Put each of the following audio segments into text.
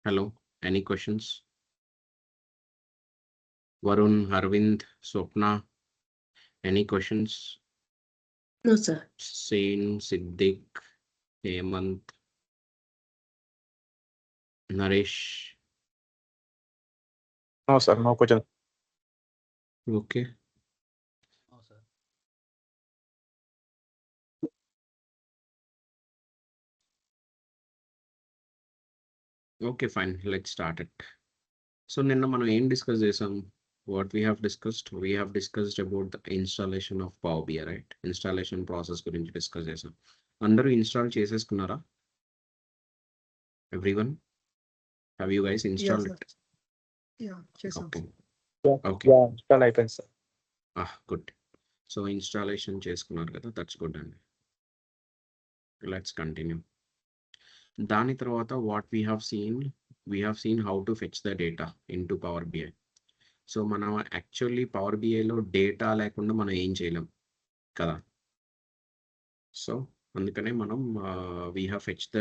Hello, any questions? Varun, Arvind, Swapna, any questions? No, sir. Sain, Siddiq, Hemant, Naresh. No, sir. No question. Okay. No, sir. Okay, fine. Let's start it. So, నిన్న మనం ఏం discuss చేసాం? What we have discussed? We have discussed about the installation of Power BI, right? Installation process గురించి discuss చేసాం. అందరూ install చేసేసుకున్నారా? Everyone? Have you guys installed sir. it? Yeah, చేసాం. Okay. Yeah. Okay. Yeah. Install అయిపోయింది sir. Good. So, installation చేసుకున్నారు కదా, that's good అండి. Let's continue. దాని తర్వాత what we have seen how to fetch the data into Power BI. So మనం actually power బిఐలో data లేకుండా మనం ఏం చేయలేం కదా. సో అందుకనే మనం we have fetch the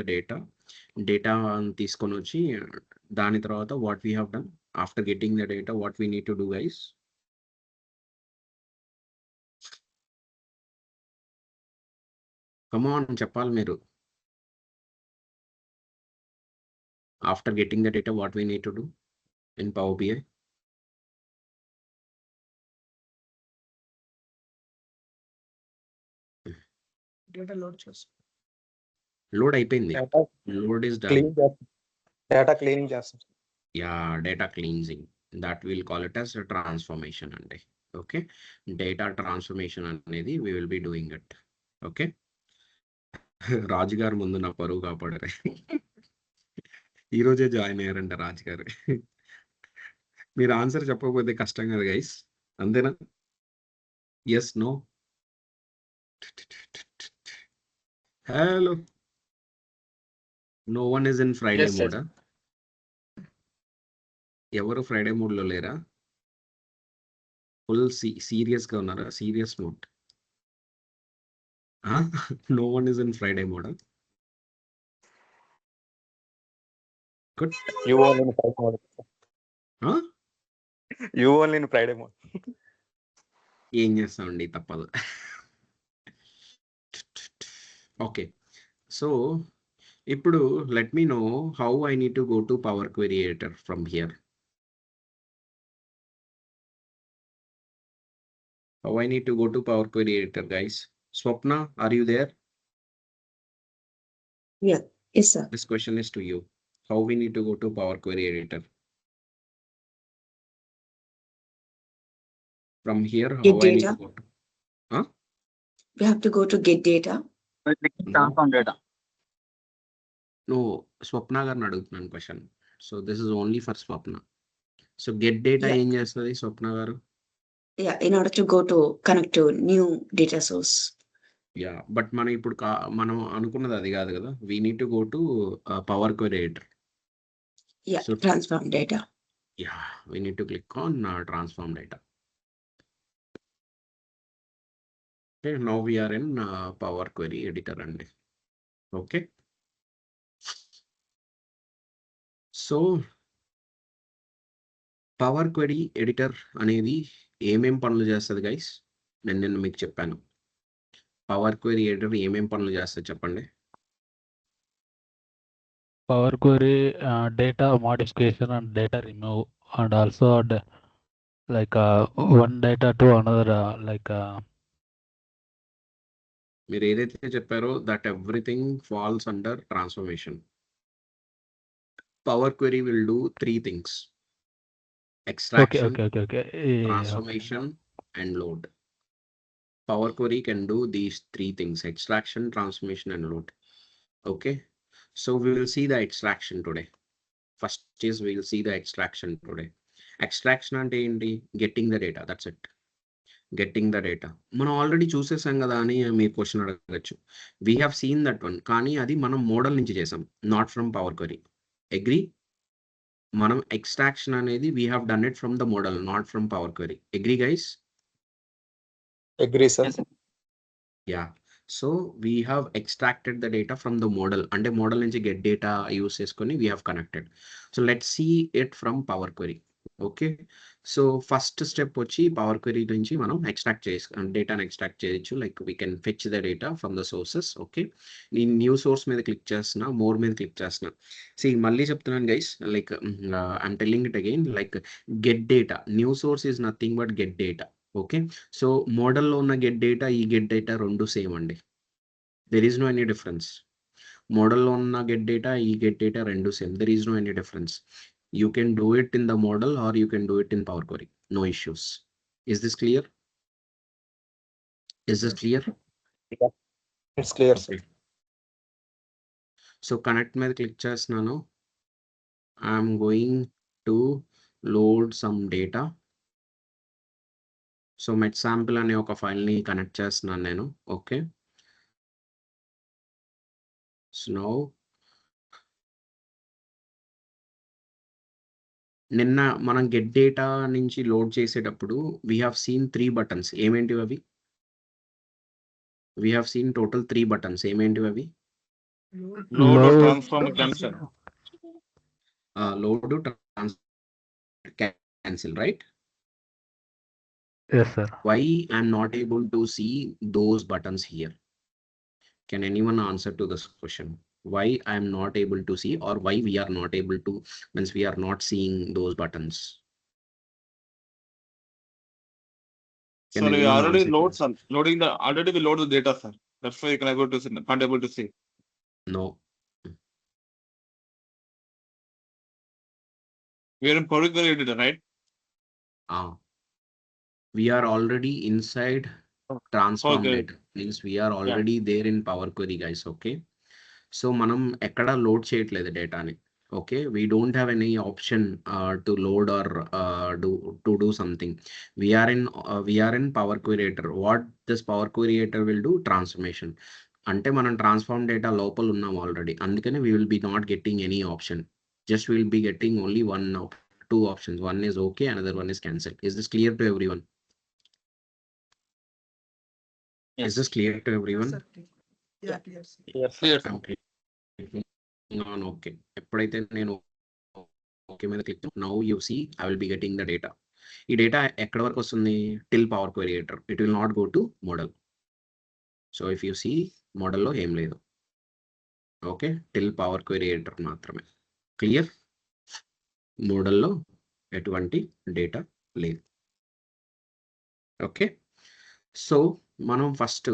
data తీసుకొని వచ్చి దాని తర్వాత what we have done after getting the data what we need to do guys. Come on చెప్పాలి మీరు. After getting the data what we need to do in power BI. Data load చేస్తాం. Load అయిపోయింది. Data load is done. clean చేస్తాం. Data cleaning చేస్తాం. Yeah data cleansing, that will call it as transformation అండి. Okay, data transformation అనేది we will be doing it. Okay, Raju గారు ముందు నా పరువు కాపాడారు. ఈరోజే జాయిన్ అయ్యారంట రాజు గారు. మీరు ఆన్సర్ చెప్పకపోతే కష్టం కదా గైస్, అంతేనా? Yes, no? Hello, no one is in Friday Yes, sir. మోడా? ఎవరు ఫ్రైడే మూడ్లో లేరా? ఫుల్ సీరియస్గా ఉన్నారా? Serious mode. No one is in Friday మోడా? Good. You only in Friday mode. You only in Friday mode. ఏం చేస్తామండి, తప్పదు. ఓకే, సో ఇప్పుడు let me know how I need to go to power query editor from here. How I need to go to Power Query Editor, guys? Swapna, are you there? Yeah, yes, sir. This question is to you. How we need to go to Power Query Editor? From here, how Get I need data. to go to? Huh? We have to go to get data. Transform data. No, Swapna గారిని అడుగుతున్నాను question. So this is only for Swapna. So get data Yeah. ఏం చేస్తుంది స్వప్న గారు? Yeah, in order to go to connect to new data source. Yeah, but మనం ఇప్పుడు మనం అనుకున్నది అది కాదు కదా. We need to go to power query editor. Yeah, So- transform data. Yeah, we need to click on transform data. Okay, now we're in power query editor అండి. Okay, so power query editor అనేది ఏమేం పనులు చేస్తుంది guys? నేను మీకు చెప్పాను. Power query editor ఏమేం పనులు చేస్తుంది చెప్పండి. Power query, data modification and data remove, and also one data to another, మీరు ఏదైతే చెప్పారో that everything falls under transformation. Power query will do 3 things: extraction, okay. transformation, and load. Power query can do these 3 things: extraction, transformation, and load. Okay, so we will see the extraction today. First is we will see the extraction today. Extraction అంటే ఏంటి? Getting the data, that's it. Getting the data మనం already చూసేసాం కదా అని మీరు question అడగచ్చు. We have seen that one, కానీ అది మనం మోడల్ నుంచి చేసాం, not from power query. Agree? మనం ఎక్స్ట్రాక్షన్ అనేది we have done it from the model, not from power query. Agree guys? Agree, sir. Yeah, so we have extracted the data from the model, అంటే model నుంచి get data use చేసుకొని we have connected. So let see it from power query. Okay, so first step వచ్చి power query నుంచి మనం extract డేటాను extract చేయొచ్చు. Like we can fetch the data from the sources. Okay, నేను new source మీద click చేస్తున్నా, more మీద click చేస్తున్నా. మళ్ళీ చెప్తున్నాను guys, like I'm telling it again, like get data, new source is nothing but get data. Okay, so మోడల్లో ఉన్న get data, ఈ గెట్ డేటా రెండు సేమ్ అండి. There is no any difference. మోడల్లో ఉన్న గెట్ డేటా, ఈ గెట్ డేటా రెండు same. There is no any difference. You can do it in the model or you can do it in Power Query. No issues. Is this clear? Is this clear? It's clear, sir. Okay. So connect మీద click చేస్తున్నాను. I'm going to load some data. So metsample అనే ఒక file ని connect చేస్తున్నాను నేను. Okay, so now నిన్న మనం get data నుంచి లోడ్ చేసేటప్పుడు వీ హ్యావ్ సీన్ 3 బటన్స్. ఏమేంటివి అవి? We have seen total 3 buttons. ఏమేంటివి అవి? Load or Load. transform cancel. Load, transfer, cancel, right? Yes, sir. Why I'm not able to see those buttons here? Can anyone answer to this question? Why I'm not able to see, or why we are not able to, means we are not seeing those buttons? Can So we anyone already answer load this? some already we load the data, sir. That's why you can able to see, can't able to see. No. We are in Power Query editor, right? We are already inside Oh, transform okay. data. Means we are already there in Power Query, guys. Okay. So మనం ఎక్కడ load చేయట్లేదు డేటాని. Okay, we don't have any option to load or do something. We are in Power Query editor. What this Power Query editor will do? Transformation. అంటే మనం transform data లోపల ఉన్నాం already, అందుకని we will be not getting any option. Just we will be getting only two options. One is okay, another one is cancel. Is this clear to everyone? Is this clear to everyone? Yes, Clear, sir. Okay. Okay. ఎప్పుడైతే నేను okay మీద click, now you see I will be getting the data. ఈ data ఎక్కడ వరకు వస్తుంది? Till power query editor. It will not go to model. So if you see, మోడల్లో ఏం లేదు. Okay, till power query editor మాత్రమే. Clear? మోడల్లో ఎటువంటి డేటా లేదు. ఓకే, సో మనం ఫస్ట్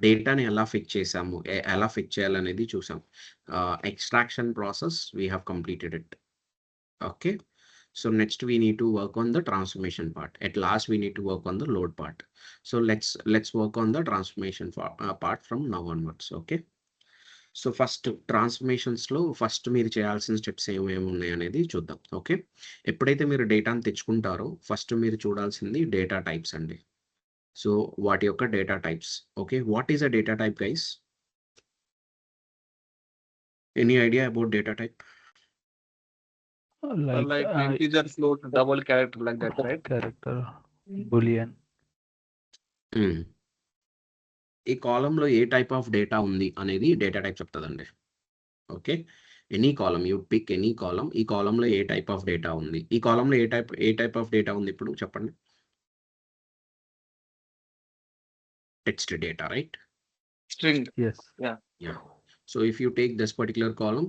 డేటాని ఎలా ఫిక్స్ చేసాము, ఎలా ఫిక్స్ చేయాలనేది చూసాం. Extraction process we have completed it. Okay, so next we need to work on the transformation part. At last we need to work on the load part. So let's work on the transformation part from now onwards. Okay, so first transformations లో first మీరు చేయాల్సిన steps ఏమేమి ఉన్నాయి అనేది చూద్దాం. Okay, ఎప్పుడైతే మీరు డేటాను తెచ్చుకుంటారో ఫస్ట్ మీరు చూడాల్సింది డేటా టైప్స్ అండి. సో వాటి యొక్క data types. Okay, what is a data type guys? Any idea about data type? Like integer, float, double character, like that, right? Character, boolean. ఈ కాలంలో ఏ టైప్ ఆఫ్ డేటా ఉంది అనేది data type చెప్తుందండి. Okay, any column, you pick any column. ఈ కాలంలో ఏ type of data ఉంది, ఈ కాలంలో ఏ టైప్ ఆఫ్ డేటా ఉంది ఇప్పుడు చెప్పండి. Text data, right? String. Yes. Yeah. So if you take this particular column,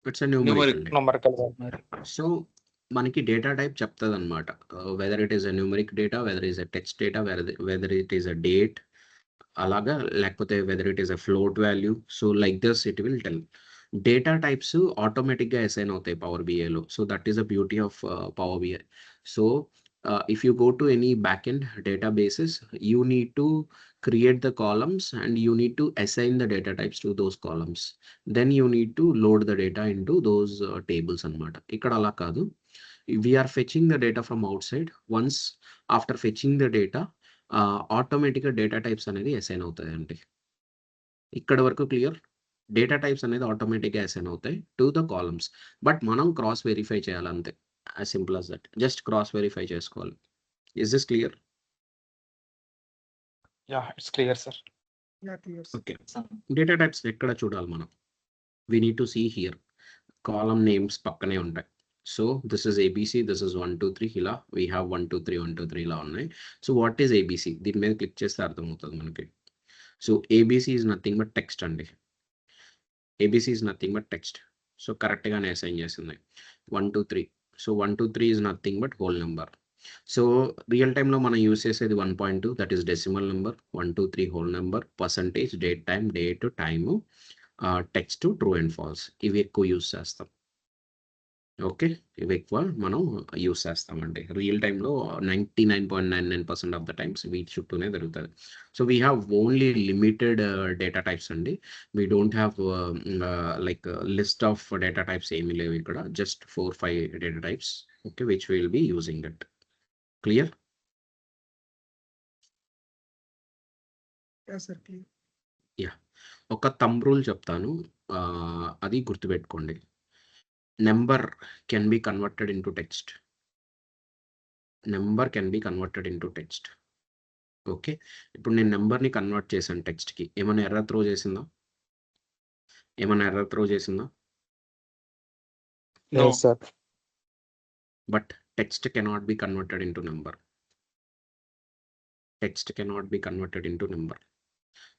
it's a numerical data. numerical. So మనకి data type చెప్తుంది అనమాట. Whether it is a numeric data, whether is a text data, whether it is a date, అలాగా, లేకపోతే whether it is a float value. So like this it will tell. Data types ఆటోమేటిక్గా assign అవుతాయి power బిఐలో. So that is the beauty of power BI. So if you go to any backend databases, you need to create the columns and you need to assign the data types to those columns. Then you need to load the data into those tables anamata. Ikkada ala kaadu, we are fetching the data from outside. Once after fetching the data, automatically data types anedi assign avutayi ante. Ikkada varaku clear? Data types anedi automatically assign avutayi to the columns, but manam cross verify cheyalante. As simple as that. Just cross verify చేసుకోవాలి. Is this clear? Yeah, it's clear, sir. Yeah, clear, sir. Okay, data types ఎక్కడ చూడాలి మనం? We need to see here column names పక్కనే ఉంటాయి. So this is A B C, this is 1 2 3, ఇలా we have 1 2 3 1 2 3 ఇలా ఉన్నాయి. So what is ABC? దీని మీద క్లిక్ చేస్తే అర్థమవుతుంది మనకి. So ABC is nothing but text అండి. ABC is nothing but text. So కరెక్ట్గానే అసైన్ చేసింది 1 2 3. So 1 2 3 is nothing but whole number. So real టైంలో మనం యూస్ చేసేది 1.2, that is decimal number. 1 2 3 whole number, percentage, date time, date time, text, true and false, ఇవి ఎక్కువ use చేస్తాం. Okay, ఇవి ఎక్కువ మనం యూస్ చేస్తామండి. రియల్ టైంలో 99.99% ఆఫ్ ద టైమ్స్ వీటి చుట్టూనే జరుగుతుంది. So we have only limited data types అండి. We don't have like list of data types ఏమీ లేవు ఇక్కడ. Just 4-5 data types, okay, which will be using it. Clear? Yeah, sir, clear. ఒక thumb rule చెప్తాను, అది గుర్తుపెట్టుకోండి. Number can be converted into text. Number can be converted into text. Okay, ఇప్పుడు నేను నెంబర్ని కన్వర్ట్ చేశాను టెక్స్ట్కి. ఏమైనా ఎర్రర్ త్రో చేసిందా? No. Yes, sir. But text cannot be converted into number. Text cannot be converted into number.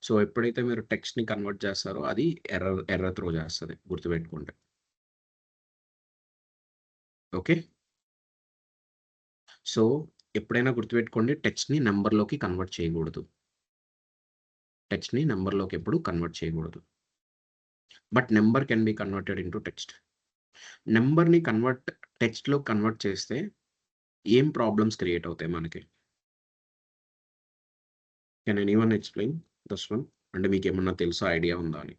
So ఎప్పుడైతే మీరు టెక్స్ట్ని convert చేస్తారో అది ఎర్రర్ త్రో చేస్తుంది, గుర్తుపెట్టుకోండి. ఓకే, సో ఎప్పుడైనా గుర్తుపెట్టుకోండి, టెక్స్ట్ని నెంబర్లోకి కన్వర్ట్ చేయకూడదు. టెక్స్ట్ని నెంబర్లోకి ఎప్పుడు కన్వర్ట్ చేయకూడదు. But number can be converted into text. నెంబర్ని టెక్స్ట్లో కన్వర్ట్ చేస్తే ఏం ప్రాబ్లమ్స్ క్రియేట్ అవుతాయి మనకి? Can anyone explain this one? అంటే మీకు ఏమన్నా తెలుసా, ఐడియా ఉందా అని?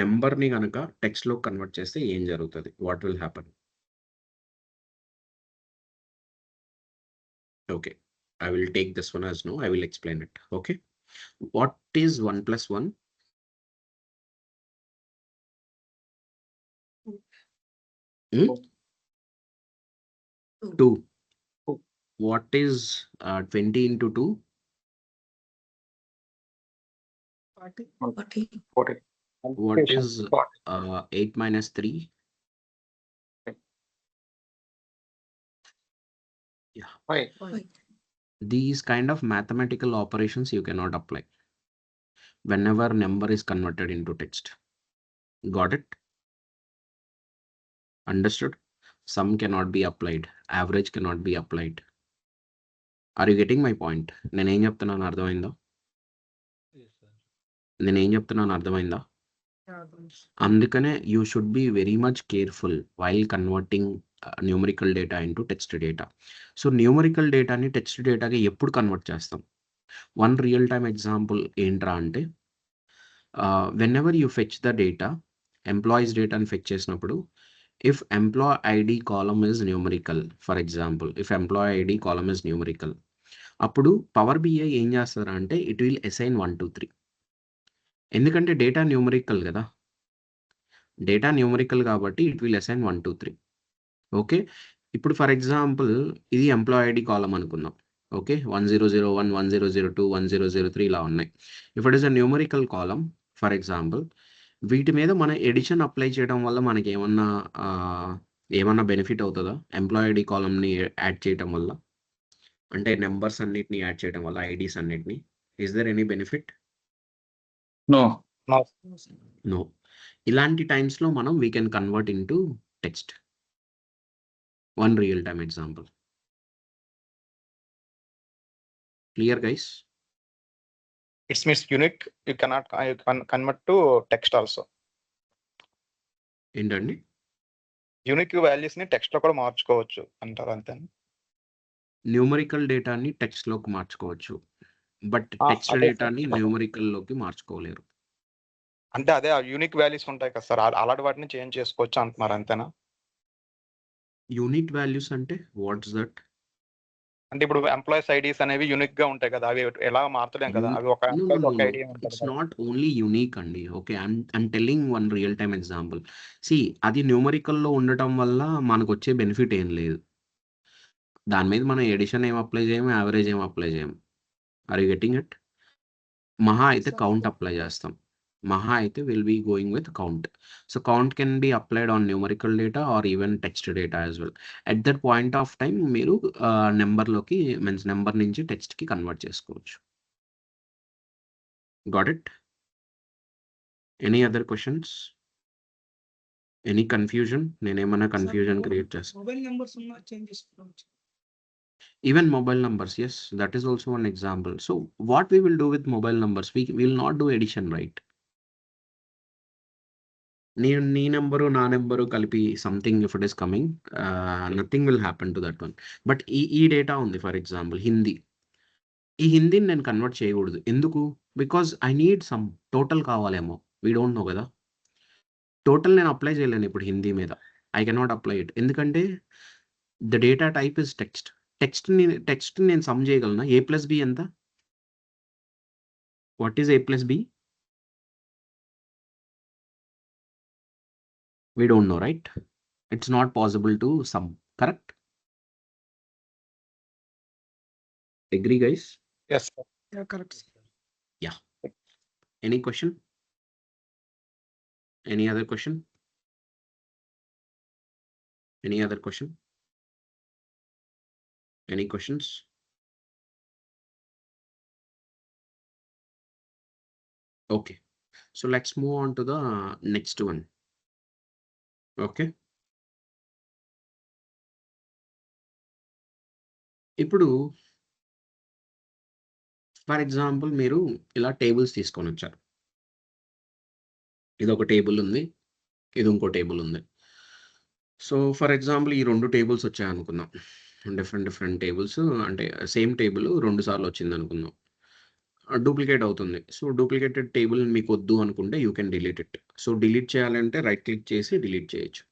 నెంబర్ని కనుక టెక్స్ట్లో కన్వర్ట్ చేస్తే ఏం జరుగుతుంది? What will happen? Okay, I will take this one as no. I will explain it. Okay, what is 1 plus 1? Hmm? 2. What is 20 into 2? 40. 40. 40. What is 8 minus 3? Yeah, 5. these kind of mathematical operations you cannot apply whenever number is converted into text. Got it? Understood? Sum cannot be applied, average cannot be applied. Are you getting my point? నేను ఏం చెప్తున్నాను అర్థమైందా? Yeah, thanks. అందుకనే you should be very much careful while converting numerical data into text data. So numerical డేటాని text డేటాగా ఎప్పుడు convert చేస్తాం? One real time example ఏంట్రా అంటే, whenever you fetch the data, employees డేటాని ఫెచ్ చేసినప్పుడు, if employee ID column is numerical, for example if employee ID column is numerical, అప్పుడు power BI ఏం చేస్తారా అంటే ఇట్ విల్ అసైన్ 1 2 3. ఎందుకంటే data numerical కదా, డేటా న్యూమరికల్ కాబట్టి it will assign 1 2 3. Okay, ఇప్పుడు ఫర్ ఎగ్జాంపుల్ ఇది ఎంప్లాయ్ ఐడి కాలమ్ అనుకుందాం. ఓకే, 1001 1002 1003 ఇలా ఉన్నాయి. If it is a numerical column for example, వీటి మీద మన ఎడిషన్ అప్లై చేయడం వల్ల మనకి ఏమన్నా బెనిఫిట్ అవుతుందా? ఎంప్లాయ్ ఐడి కాలమ్ని యాడ్ చేయడం వల్ల, అంటే నెంబర్స్ అన్నిటిని యాడ్ చేయడం వల్ల, ఐడీస్ అన్నిటిని, is there any benefit? No. No. ఇలాంటి టైమ్స్లో మనం we can convert into text. One real time example. Clear guys? It means unique. You can convert to text also. ఏంటండి? యూనిక్ వాల్యూస్ ని text లో కూడా మార్చుకోవచ్చు అంటారు, అంతే. న్యూమరికల్ డేటాని టెక్స్ట్లోకి మార్చుకోవచ్చు, బట్ టెక్స్ట్ అదే డేటాని న్యూమరికల్లోకి మార్చుకోలేరు. అంటే అదే యూనిక్ వాల్యూస్ ఉంటాయి కదా సార్, అలాంటి వాటిని చేంజ్ చేసుకోవచ్చు అంటున్నారు, అంతేనా? యూనిక్ వాల్యూస్ అంటే వాట్స్ దట్? అంటే ఇప్పుడు ఎంప్లాయీస్ ఐడీస్ అనేవి యూనిక్ గా ఉంటాయి కదా, అవి ఎలా మార్చలేం కదా, అవి ఒక ఎంప్లాయీ ఒక ఐడి ఉంటుంది ఇట్స్ కదా. నాట్ ఓన్లీ యూనిక్ అండి. Okay, I'm telling one real time example. See, అది న్యూమరికల్లో ఉండటం వల్ల మనకు వచ్చే బెనిఫిట్ ఏం లేదు. దాని మీద మనం ఎడిషన్ ఏం అప్లై చేయము, యావరేజ్ ఏం అప్లై చేయము. Are you getting it? మహా అయితే కౌంట్ అప్లై చేస్తాం. మహా అయితే will be going with count. So count can be applied on numerical data or even text data as well. At that point of time మీరు నెంబర్లోకి means number నుంచి టెక్స్ట్కి convert చేసుకోవచ్చు. Got it? Any other questions? Any confusion? నేనేమన్నా confusion create చేస్తాను? Mobile numbers ఉన్న change చేసుకోవచ్చు. Even mobile numbers, yes, that is also one example. So what we will do with mobile numbers, we will not do addition, right? నీ number నా number కలిపి something if it is coming, nothing will happen to that one. But ఈ data ఉంది, for example Hindi. ఈ హిందీని నేను convert చేయకూడదు. ఎందుకు? Because I need sum total కావాలేమో. వీ డోంట్ నో కదా. టోటల్ నేను అప్లై చేయలేను ఇప్పుడు హిందీ మీద. I cannot apply it. ఎందుకంటే the data type is text. Text నేను సమ్ చేయగలనా? ఏ ప్లస్ బి ఎంత? What is A plus B? We don't know, right? It's not possible to sum, correct? Agree, guys? Yes, sir. Yeah, correct. Any question? Any other question? Any other question? Any questions? Okay, so let's move on to the next one. Okay. ఇప్పుడు for example మీరు ఇలా tables తీసుకొని వచ్చారు. ఇది ఒక table ఉంది, ఇది ఇంకో టేబుల్ ఉంది. సో ఫర్ ఎగ్జాంపుల్ ఈ 2 టేబుల్స్ వచ్చాయనుకుందాం. డిఫరెంట్ టేబుల్స్, అంటే సేమ్ టేబుల్ 2 సార్లు వచ్చింది అనుకుందాం. డూప్లికేట్ అవుతుంది. సో డూప్లికేటెడ్ టేబుల్ మీకు వద్దు అనుకుంటే you can delete it. So delete చేయాలంటే రైట్ క్లిక్ చేసి డిలీట్ చేయొచ్చు.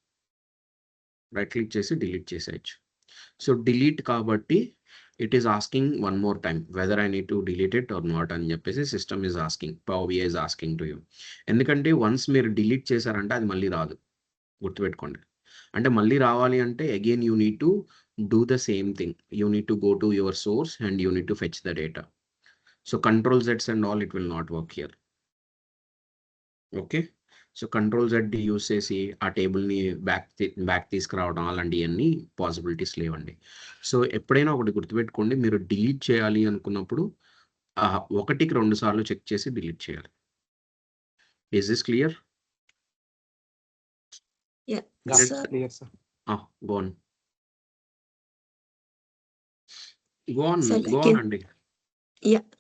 రైట్ క్లిక్ చేసి డిలీట్ చేసేయచ్చు. సో డిలీట్ కాబట్టి it is asking one more time whether I need to delete it or not అని చెప్పేసి system is asking, power BI is asking to you. ఎందుకంటే once మీరు delete చేశారంటే అది మళ్ళీ రాదు, గుర్తుపెట్టుకోండి. అంటే మళ్ళీ రావాలి అంటే again you need to do the same thing. You need to go to your source and you need to fetch the data. So control Zs and all, it will not work here. Okay, so control Z use చేసి ఆ టేబుల్ని back తీసుకురావడం అలాంటివన్నీ possibilities లేవండి. So ఎప్పుడైనా ఒకటి గుర్తుపెట్టుకోండి, మీరు delete చేయాలి అనుకున్నప్పుడు 1కి 2 సార్లు చెక్ చేసి డిలీట్ చేయాలి. Is this clear? Yeah, Yeah, sir. clear, sir. Go on. Go on, So go like on in అండి.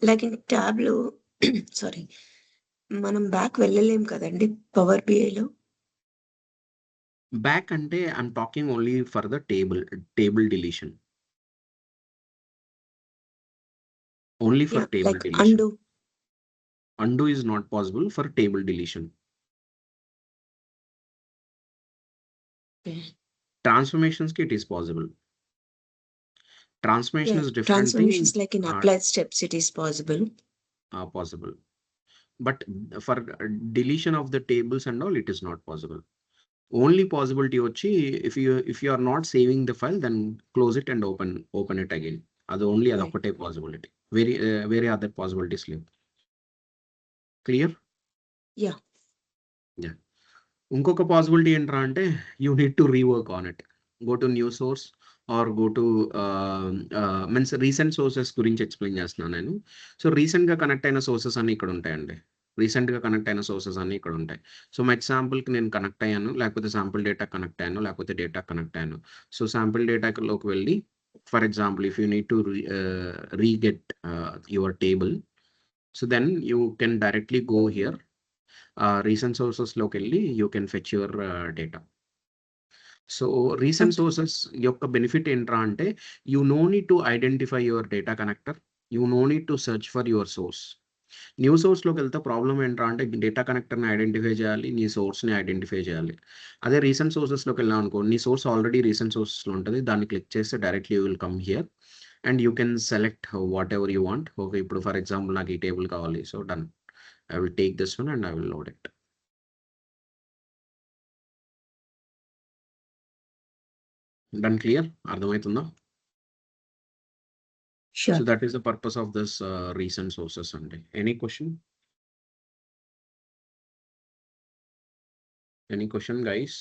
like in Tableau, sorry, మనం బ్యాక్ వెళ్ళలేం కదండి పవర్ బిఐలో. బ్యాక్ అంటే I'm talking only for the table deletion. Only for table like deletion. And. Undo is not possible for table deletion. Okay. Transformations it is possible. Transformation is different Transformations thing. like in applied steps it is possible. Possible, but for deletion of the tables and all it is not possible. Only possibility వచ్చి if you are not saving the file, then close it and open it again. అది only Right. అదొక్కటే possibility. Very other possibilities లేవు. Clear? Yeah. ఇంకొక possibility ఏంట్రా అంటే you need to rework on it. Go to new source or go to means recent sources గురించి explain చేస్తున్నాను నేను. So రీసెంట్గా కనెక్ట్ అయిన సోర్సెస్ అన్నీ ఇక్కడ ఉంటాయండి. రీసెంట్గా కనెక్ట్ అయిన సోర్సెస్ అన్నీ ఇక్కడ ఉంటాయి. సో మా ఎగ్జాంపుల్కి నేను కనెక్ట్ అయ్యాను, లేకపోతే శాంపుల్ డేటా కనెక్ట్ అయ్యాను, లేకపోతే డేటా కనెక్ట్ అయ్యాను. సో శాంపుల్ డేటాలోకి వెళ్ళి for example if you need to reget your table, so then you can directly go here. Recent సోర్సెస్లోకి వెళ్ళి you can fetch your data. So recent sources యొక్క benefit ఏంట్రా అంటే you no need to identify your data connector, you no need to search for your source. New సోర్స్లోకి వెళ్తే problem ఏంట్రా అంటే data కనెక్టర్ని identify చేయాలి, నీ సోర్స్ని ఐడెంటిఫై చేయాలి. అదే రీసెంట్ సోర్సెస్లోకి వెళ్ళాం అనుకో, నీ సోర్స్ ఆల్రెడీ రీసెంట్ సోర్సెస్లో ఉంటుంది, దాన్ని క్లిక్ చేస్తే directly you will come here and you can select what ever you want. Okay, ఇప్పుడు ఫర్ ఎగ్జాంపుల్ నాకు ఈ టేబుల్ కావాలి, so done. I will take this one and I will load it. Done? Clear? అర్థమవుతుందా? Sure. So that is the purpose of this recent sources only. Any question? Any question, guys?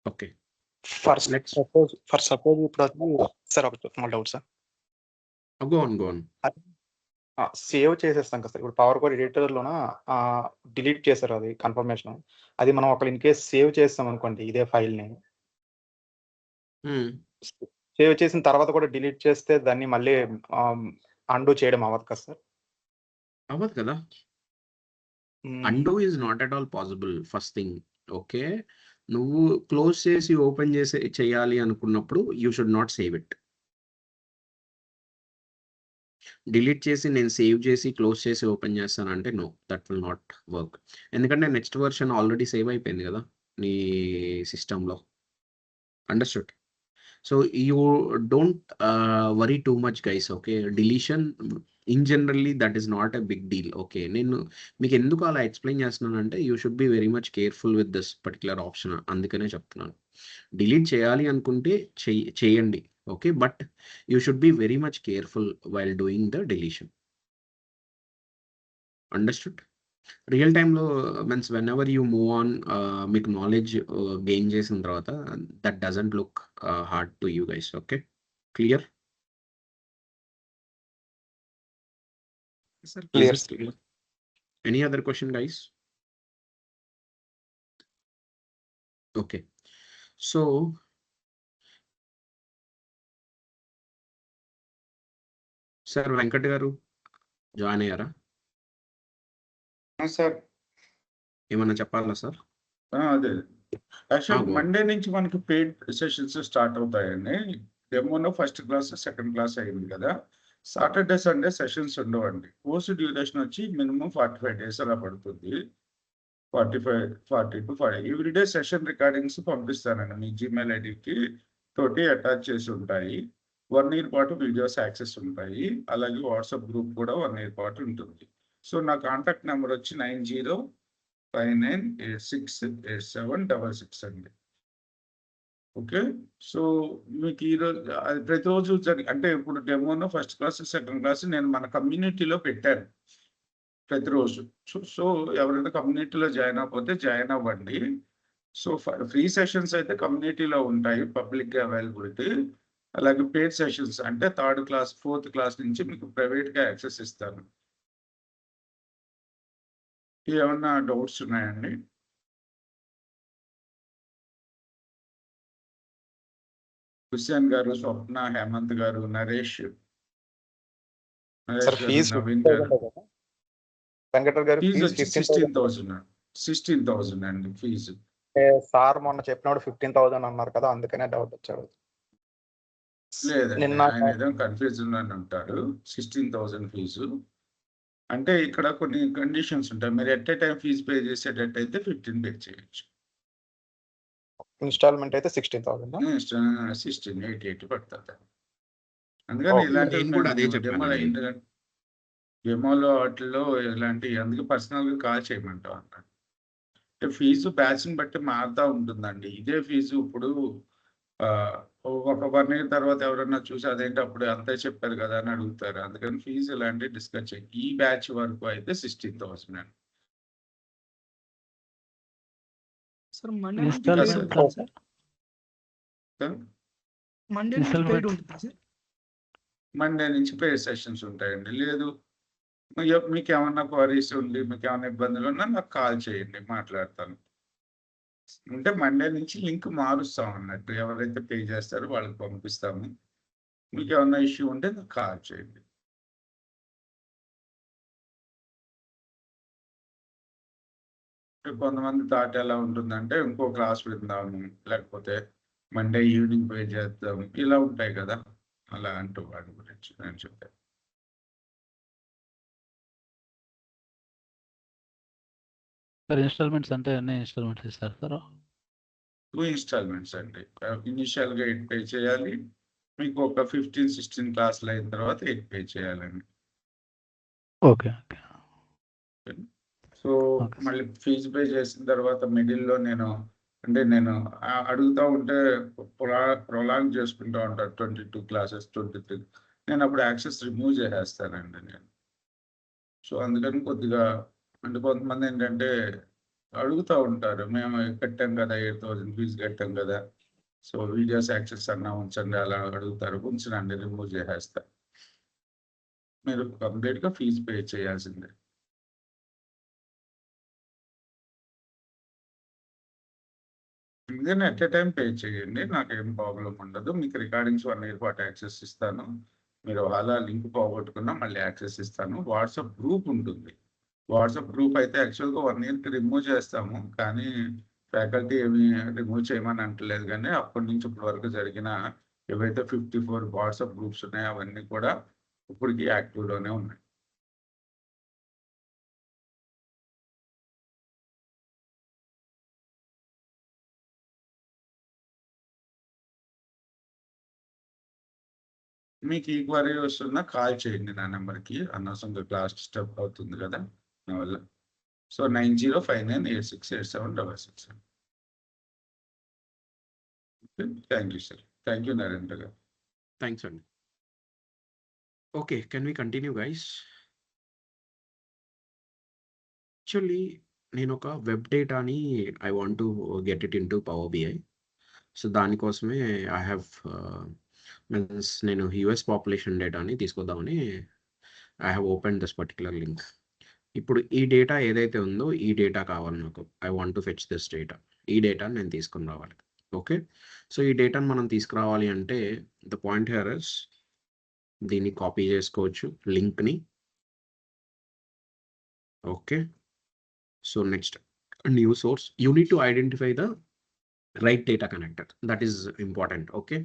Okay. Next. For suppose ఇప్పుడు sir ఒక small doubt sir, Go on. Save చేసేస్తాం కదా sir. ఇప్పుడు power code editor లోన delete చేశారు అది confirmation. అది మనం ఒకవేళ ఇన్ కేస్ సేవ్ చేస్తాం అనుకోండి ఇదే ఫైల్ ని, సేవ్ చేసిన తర్వాత కూడా డిలీట్ చేస్తే దాన్ని మళ్ళీ అండూ చేయడం అవ్వదు కదా సార్? అవ్వదు కదా. Undo is not at all possible. First thing, okay. నువ్వు క్లోజ్ చేసి ఓపెన్ చేసి చేయాలి అనుకున్నప్పుడు you should not save it. Delete చేసి నేను సేవ్ చేసి క్లోజ్ చేసి ఓపెన్ చేస్తానంటే no, that will not work. ఎందుకంటే నెక్స్ట్ వర్షన్ ఆల్రెడీ సేవ్ అయిపోయింది కదా నీ సిస్టంలో. Understood? So you don't worry too much guys. Okay, deletion in generally that is not a big deal. Okay, నేను మీకు ఎందుకు అలా ఎక్స్ప్లెయిన్ చేస్తున్నానంటే you should be very much careful with this particular option. అందుకనే చెప్తున్నాను. డిలీట్ చేయాలి అనుకుంటే చేయండి, okay, but you should be very much careful while doing the deletion. Understood? Real టైంలో means whenever you move on, మీకు knowledge gain చేసిన తర్వాత that doesn't look hard to you guys. Okay, clear? Sir, Clear. Any other question, guys? Okay, so sir Venkat garu join అయ్యారా? Sir ఏమన్నా చెప్పాలా sir? అదే actual go on. Monday నుంచి మనకి paid sessions start అవుతాయండి. డెమోలో ఫస్ట్ క్లాస్ సెకండ్ క్లాస్ అయింది కదా. సాటర్డే సండే సెషన్స్ ఉండవండి. కోర్సు డ్యూరేషన్ వచ్చి మినిమం 45 days అలా పడుతుంది. 40 to 50 ఎవ్రీడే సెషన్ రికార్డింగ్స్ పంపిస్తానండి మీ జీమెయిల్ ఐడికి తోటి అటాచ్ చేసి ఉంటాయి. 1 year పాటు వీడియోస్ యాక్సెస్ ఉంటాయి. అలాగే వాట్సాప్ గ్రూప్ కూడా 1 year పాటు ఉంటుంది. సో నా కాంటాక్ట్ నెంబర్ వచ్చి 9059868766 అండి. ఓకే, సో మీకు ఈరోజు అది ప్రతిరోజు అంటే ఇప్పుడు డెమోలో ఫస్ట్ క్లాస్ సెకండ్ క్లాస్ నేను మన కమ్యూనిటీలో పెట్టాను ప్రతిరోజు. సో ఎవరైనా కమ్యూనిటీలో జాయిన్ అవ్వకపోతే జాయిన్ అవ్వండి. సో ఫ్రీ సెషన్స్ అయితే కమ్యూనిటీలో ఉంటాయి, పబ్లిక్గా అవైలబిలిటీ. అలాగే పెయిడ్ సెషన్స్ అంటే 3rd class 4th class నుంచి మీకు ప్రైవేట్గా యాక్సెస్ ఇస్తాను. ఏమన్నా డౌట్స్ ఉన్నాయండి? హుస్సేన్ గారు, స్వప్న, హేమంత్ గారు, నరేష్ సార్ గారు, ఫీజు నవీన్ గారు. వెంకటర్ గారు ఫీజు వచ్చి 16,000. 16,000 అండి ఫీజు. సార్ మొన్న చెప్పినప్పుడు 15,000 అన్నారు కదా, అందుకనే డౌట్ వచ్చాడు. లేదండి, నిన్న ఆయన ఏదో కన్ఫ్యూజన్ అని ఉంటారు. 16,000 ఫీజు అంటే ఇక్కడ కొన్ని కండిషన్స్ ఉంటాయి. మీరు at a time fee pay చేసేటట్టయితే 15 పే చేయొచ్చు. ఇన్స్టాల్మెంట్ అయితే 16,000. 16,880 పడుతుంది. అందుకని ఇలాంటి నేను కూడా అదే చెప్పాను. డెమోలో వాటిల్లో ఇలాంటి అందుకే పర్సనల్గా కాల్ చేయమంటాం అన్నమాట. అంటే ఫీజు బ్యాచ్ని బట్టి మారుతూ ఉంటుందండి. ఇదే ఫీజు ఇప్పుడు ఒక 1 year తర్వాత ఎవరన్నా చూసి అదేంటి అప్పుడు అంతే చెప్పారు కదా అని అడుగుతారు. అందుకని ఫీజు ఇలాంటివి డిస్కస్ చేయి. ఈ బ్యాచ్ వరకు అయితే 16,000 అండి. sir, Monday Installment నుంచి sir. sir. సార్ Monday నుంచి Installment. paid ఉంటుంది సార్. మండే నుంచి పెయిడ్ సెషన్స్ ఉంటాయండి. లేదు మీకు ఏమన్నా క్వరీస్ ఉండి మీకు ఏమైనా ఇబ్బందులు ఉన్నా నాకు కాల్ చేయండి, మాట్లాడతాను. అంటే మండే నుంచి లింక్ మారుస్తాం అన్నట్టు. ఎవరైతే పే చేస్తారో వాళ్ళకి పంపిస్తాము. మీకు ఏమన్నా ఇష్యూ ఉంటే నాకు కాల్ చేయండి. కొంతమంది థాట్ ఎలా ఉంటుందంటే ఇంకో క్లాస్ విందాము, లేకపోతే మండే ఈవినింగ్ పే చేద్దాం, ఇలా ఉంటాయి కదా. అలా అంటూ వాటి గురించి నేను చెప్పాను. సార్ ఇన్స్టాల్మెంట్స్ అంటే అన్ని ఇన్స్టాల్మెంట్స్ ఇస్తారు సార్? 2 installments అండి. ఇనిషియల్గా 8 పే చేయాలి. మీకు ఒక 15-16 క్లాసులు అయిన తర్వాత 8 పే చేయాలండి. ఓకే. So Okay. మళ్ళీ ఫీజు పే చేసిన తర్వాత మిడిల్లో నేను అంటే నేను అడుగుతా ఉంటే ప్రొలాంగ్ చేసుకుంటూ ఉంటారు 22 క్లాసెస్ 23. నేను అప్పుడు యాక్సెస్ రిమూవ్ చేసేస్తానండి నేను. సో అందుకని కొద్దిగా అంటే కొంతమంది ఏంటంటే అడుగుతూ ఉంటారు, మేము కట్టాం కదా 8,000 ఫీజు కట్టాం కదా, సో వీడియోస్ యాక్సెస్ అన్నా ఉంచండి, అలా అడుగుతారు. ఉంచనండి, రిమూవ్ చేసేస్తా. మీరు కంప్లీట్గా ఫీజు పే చేయాల్సిందే. ఎందుకంటే ఎట్ ఏ టైం పే చేయండి, నాకేం ప్రాబ్లం ఉండదు. మీకు రికార్డింగ్స్ 1 year పాటు యాక్సెస్ ఇస్తాను. మీరు అలా లింక్ పోగొట్టుకున్నా మళ్ళీ యాక్సెస్ ఇస్తాను. వాట్సాప్ గ్రూప్ ఉంటుంది. వాట్సాప్ గ్రూప్ అయితే యాక్చువల్గా 1 yearకి రిమూవ్ చేస్తాము, కానీ ఫ్యాకల్టీ ఏమి రిమూవ్ చేయమని అంటలేదు. కానీ అప్పటి నుంచి ఇప్పటి వరకు జరిగిన ఏవైతే 54 వాట్సాప్ గ్రూప్స్ ఉన్నాయో అవన్నీ కూడా ఇప్పటికీ యాక్టివ్లోనే ఉన్నాయి. మీకు ఈ క్వరీ వస్తున్నా కాల్ చేయండి నా నెంబర్కి. అనవసరంగా క్లాస్ డిస్టర్బ్ అవుతుంది కదా నా వల్ల. So 9059868766. Thank you sir. Thank you Narendra గారు. థ్యాంక్స్ అండి. Okay, can we continue guys? Actually నేను ఒక వెబ్ డేటాని I want to get it into power BI. So దానికోసమే ఐ హ్యావ్ మీన్స్ నేను యూఎస్ పాపులేషన్ డేటాని తీసుకొద్దామని I have open this particular link. ఇప్పుడు ఈ డేటా ఏదైతే ఉందో ఈ డేటా కావాలి నాకు. I want to fetch this data. ఈ డేటాని నేను తీసుకుని రావాలి. ఓకే, సో ఈ డేటాను మనం తీసుకురావాలి అంటే ద పాయింట్ హియర్ ఇస్ దీన్ని కాపీ చేసుకోవచ్చు లింక్ని. Okay, so next new source. You need to identify the right data connector, that is important. Okay,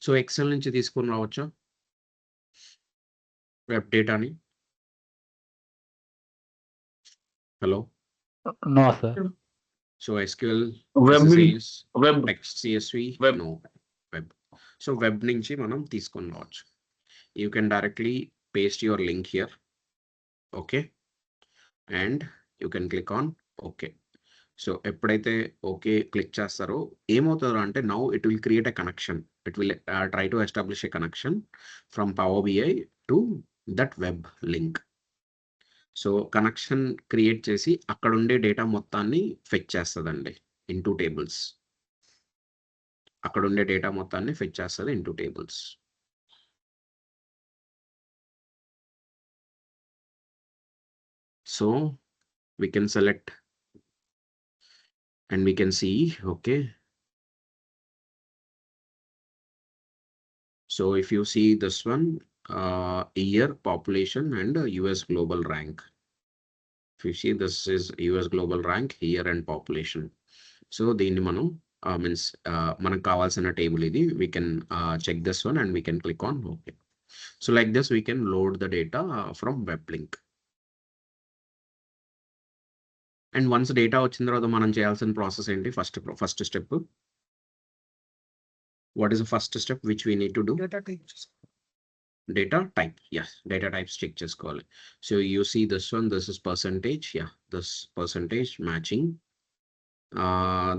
so Excel నుంచి తీసుకుని రావచ్చా వెబ్ డేటాని? Hello, no sir. So SQL, Web, SSAS, web, text CSV, Web. no, web. So web నుంచి మనం తీసుకొని రావచ్చు. You can directly paste your link here. Okay, and you can click on OK. So ఎప్పుడైతే okay click చేస్తారో ఏమవుతుందో అంటే now it will create a connection. It will try to establish a connection from power BI to that web link. So connection create చేసి అక్కడ ఉండే data మొత్తాన్ని fetch చేస్తుందండి in two tables. అక్కడ ఉండే డేటా మొత్తాన్ని ఫెచ్ చేస్తుంది in two tables. So we can select and we can see. Okay, so if you see this one, year, population and US global rank. If you see this is US global rank, year and population. So దీన్ని మనం means మనకు కావాల్సిన table ఇది. We can check this one and we can click on OK. So like this we can load the data from web link. And once data వచ్చిన తర్వాత మనం చేయాల్సిన process ఏంటి? First step, what is the first step which we need to do? Data type. yes, data types check చేసుకోవాలి. So you see this one, this is percentage. This percentage matching.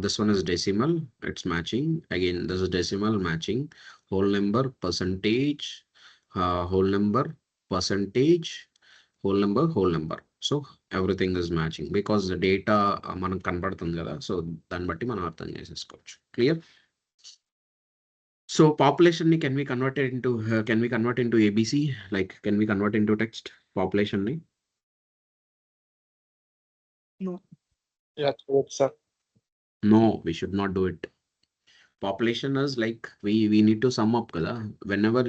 This one is decimal, it's matching. Again this is decimal matching. Whole number, percentage, whole number, percentage, whole number. So everything is matching because the data మనకు కనబడుతుంది కదా. So దాన్ని బట్టి మనం అర్థం చేసేసుకోవచ్చు. Clear? So population ని can we convert into ABC? Like can we convert into text population ని? No. Yeah, sir. No, we should not do it. Population is like we need to sum up kada. Whenever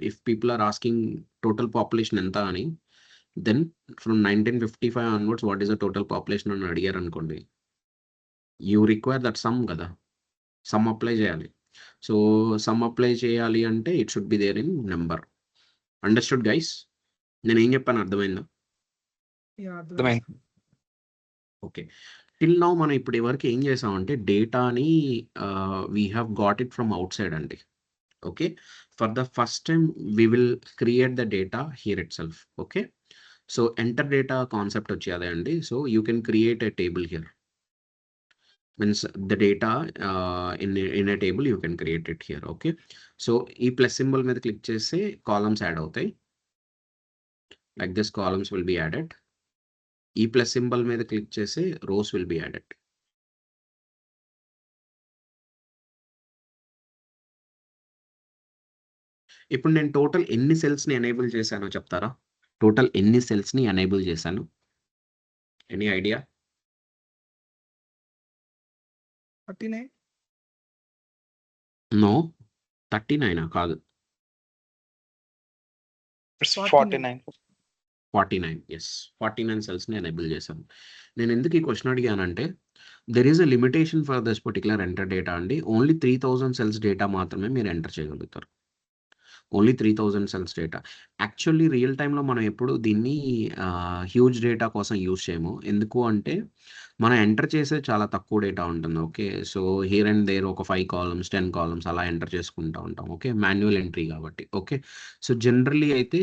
if people are asking total population enta ani, then from 1955 onwards what is the total population అని అడిగారు అనుకోండి, you require that sum కదా, sum apply చేయాలి. So sum apply చేయాలి అంటే it should be there in number. Understood guys? నేను ఏం చెప్పాను అర్థమైందా? అర్థమైంది. ఓకే, టిల్ నౌ మనం ఇప్పుడు వరకు ఏం చేసామంటే డేటాని we have got it from outside అండి. Okay, for the first time we will create the data here itself. Okay, so enter data concept వచ్చి అదే అండి. So you can create a table here. means the data in a table you can create it here. Okay, so ఈ plus symbol మీద click చేస్తే columns add అవుతాయి. Like this columns will be added. ఈ plus symbol మీద click చేసి rose will be added. ఇప్పుడు నేను total ఎన్ని సెల్స్ ని ఎనేబుల్ చేశానో చెప్తారా? టోటల్ ఎన్ని సెల్స్ ని ఎనేబుల్ చేశాను? Any idea? 39. నో, 39 కాదు, It's 49. 49. 49. ఎస్, 49 సెల్స్ ని ఎనేబుల్ చేశాను. నేను ఎందుకు ఈ క్వశ్చన్ అడిగానంటే there is a limitation for this particular enter data అండి. ఓన్లీ 3000 సెల్స్ డేటా మాత్రమే మీరు ఎంటర్ చేయగలుగుతారు. Only 3000 cells data. Actually real టైంలో మనం ఎప్పుడు దీన్ని హ్యూజ్ డేటా కోసం యూజ్ చేయము. ఎందుకు అంటే మనం ఎంటర్ చేసే చాలా తక్కువ డేటా ఉంటుంది. Okay, so here and there ఒక 5 కాలమ్స్ 10 కాలమ్స్ అలా ఎంటర్ చేసుకుంటూ ఉంటాం. ఓకే, మాన్యువల్ ఎంట్రీ కాబట్టి. ఓకే, సో జనరల్లీ అయితే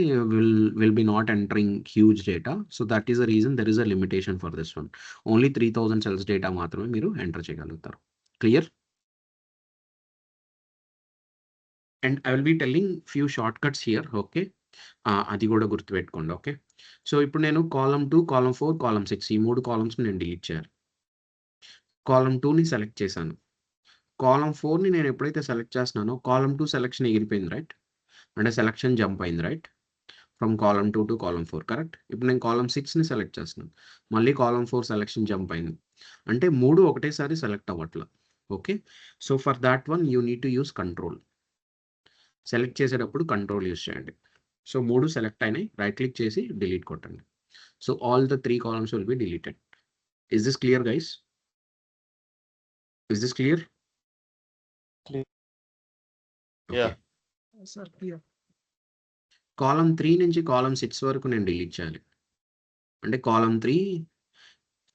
will be not entering huge data. So that is the reason there is a limitation for this one. Only 3000 cells data మాత్రమే మీరు enter చేయగలుగుతారు. Clear? And I will be telling few shortcuts here. Okay, అది కూడా గుర్తుపెట్టుకోండి. Okay, so ఇప్పుడు నేను column 2, column 4, column 6 ఈ 3 columns నేను డిలీట్ చేయాలి. కాలమ్ 2ని సెలెక్ట్ చేశాను. కాలమ్ 4ని నేను ఎప్పుడైతే సెలెక్ట్ చేస్తున్నానో కాలమ్ 2 సెలెక్షన్ ఎగిరిపోయింది, రైట్? అంటే సెలెక్షన్ జంప్ అయింది, right? From column 2 to column 4, correct? ఇప్పుడు నేను కాలమ్ 6ని సెలెక్ట్ చేస్తున్నాను, మళ్ళీ కాలమ్ 4 సెలెక్షన్ జంప్ అయింది. అంటే 3 ఒకటేసారి సెలెక్ట్ అవ్వట్ల. Okay, so for that one you need to use control. Select చేసేటప్పుడు కంట్రోల్ యూస్ చేయండి. సో 3 సెలెక్ట్ అయినాయి, రైట్ క్లిక్ చేసి డిలీట్ కొట్టండి. So all the 3 columns will be deleted. Is this clear guys? Is this clear? Clear. Yeah. Sir, clear. Column 3 నుంచి column 6 వరకు నేను delete చేయాలి. అంటే కాలమ్ 3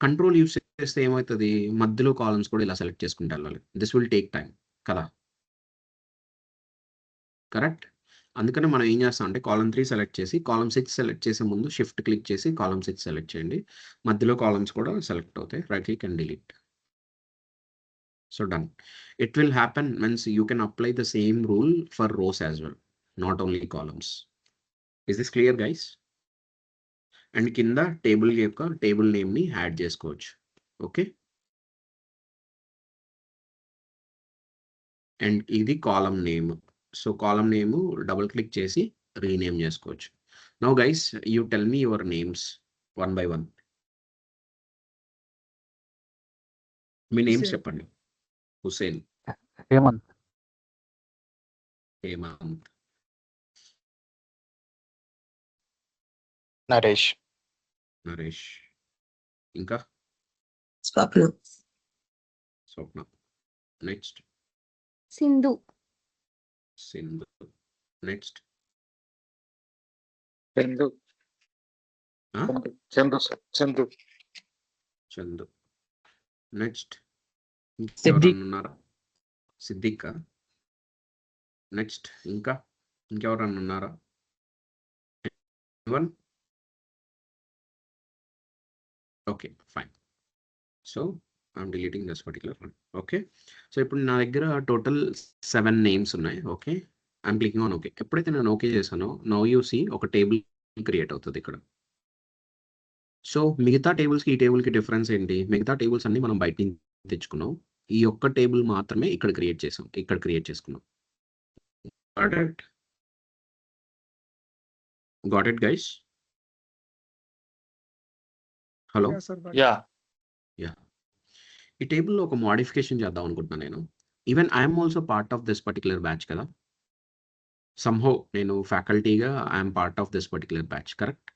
కంట్రోల్ యూస్ చేస్తే ఏమవుతుంది, మధ్యలో కాలమ్స్ కూడా ఇలా సెలెక్ట్ చేసుకుంటూ వెళ్ళాలి. దిస్ విల్ టేక్ టైం కదా, కరెక్ట్? అందుకని మనం ఏం చేస్తాం అంటే కాలమ్ 3 సెలెక్ట్ చేసి కాలమ్ 6 సెలెక్ట్ చేసే ముందు షిఫ్ట్ క్లిక్ చేసి కాలమ్ 6 సెలెక్ట్ చేయండి. మధ్యలో కాలమ్స్ కూడా సెలెక్ట్ అవుతాయి, right click and delete. So done. It will happen means you can apply the same rule for rose as well, not only columns. Is this clear guys? And కింద table యొక్క table నేమ్ని add చేసుకోవచ్చు. Okay, and ఇది column name. So column name double click చేసి rename చేసుకోవచ్చు. Now guys you tell me your names one by one. మీ names Hussein. చెప్పండి. Hussein, Hemanth, Hemanth, Naresh. Naresh, ఇంకా Swapna. Swapna. Next Sindhu, Sindhu. Next Chandu. Chandu sir, Chandu. Chandu. Next Siddiq. ఇంకెవరన్నా ఉన్నారా? సిద్దిక్. నెక్స్ట్ ఇంకెవరన్నా ఉన్నారా? One. Okay, fine. So I'm deleting this particular one. Okay, so ఇప్పుడు నా దగ్గర టోటల్ 7 నేమ్స్ ఉన్నాయి. Okay, I'm clicking on okay. ఎప్పుడైతే నేను ఓకే చేశానో నౌ యూ సీ ఒక టేబుల్ క్రియేట్ అవుతుంది ఇక్కడ. సో మిగతా టేబుల్స్కి ఈ టేబుల్కి డిఫరెన్స్ ఏంటి? మిగతా టేబుల్స్ అన్ని మనం బయట నుంచి తెచ్చుకున్నాం, ఈ ఒక్క టేబుల్ మాత్రమే ఇక్కడ క్రియేట్ చేసుకున్నాం. Got it guys? Hello, Yeah, sir. Got it. Yeah. ఈ టేబుల్లో ఒక మోడిఫికేషన్ చేద్దాం అనుకుంటున్నాను నేను. Even I'm also part of this particular batch కదా. సమ్హౌ నేను ఫ్యాకల్టీగా I'm part of this particular batch, correct?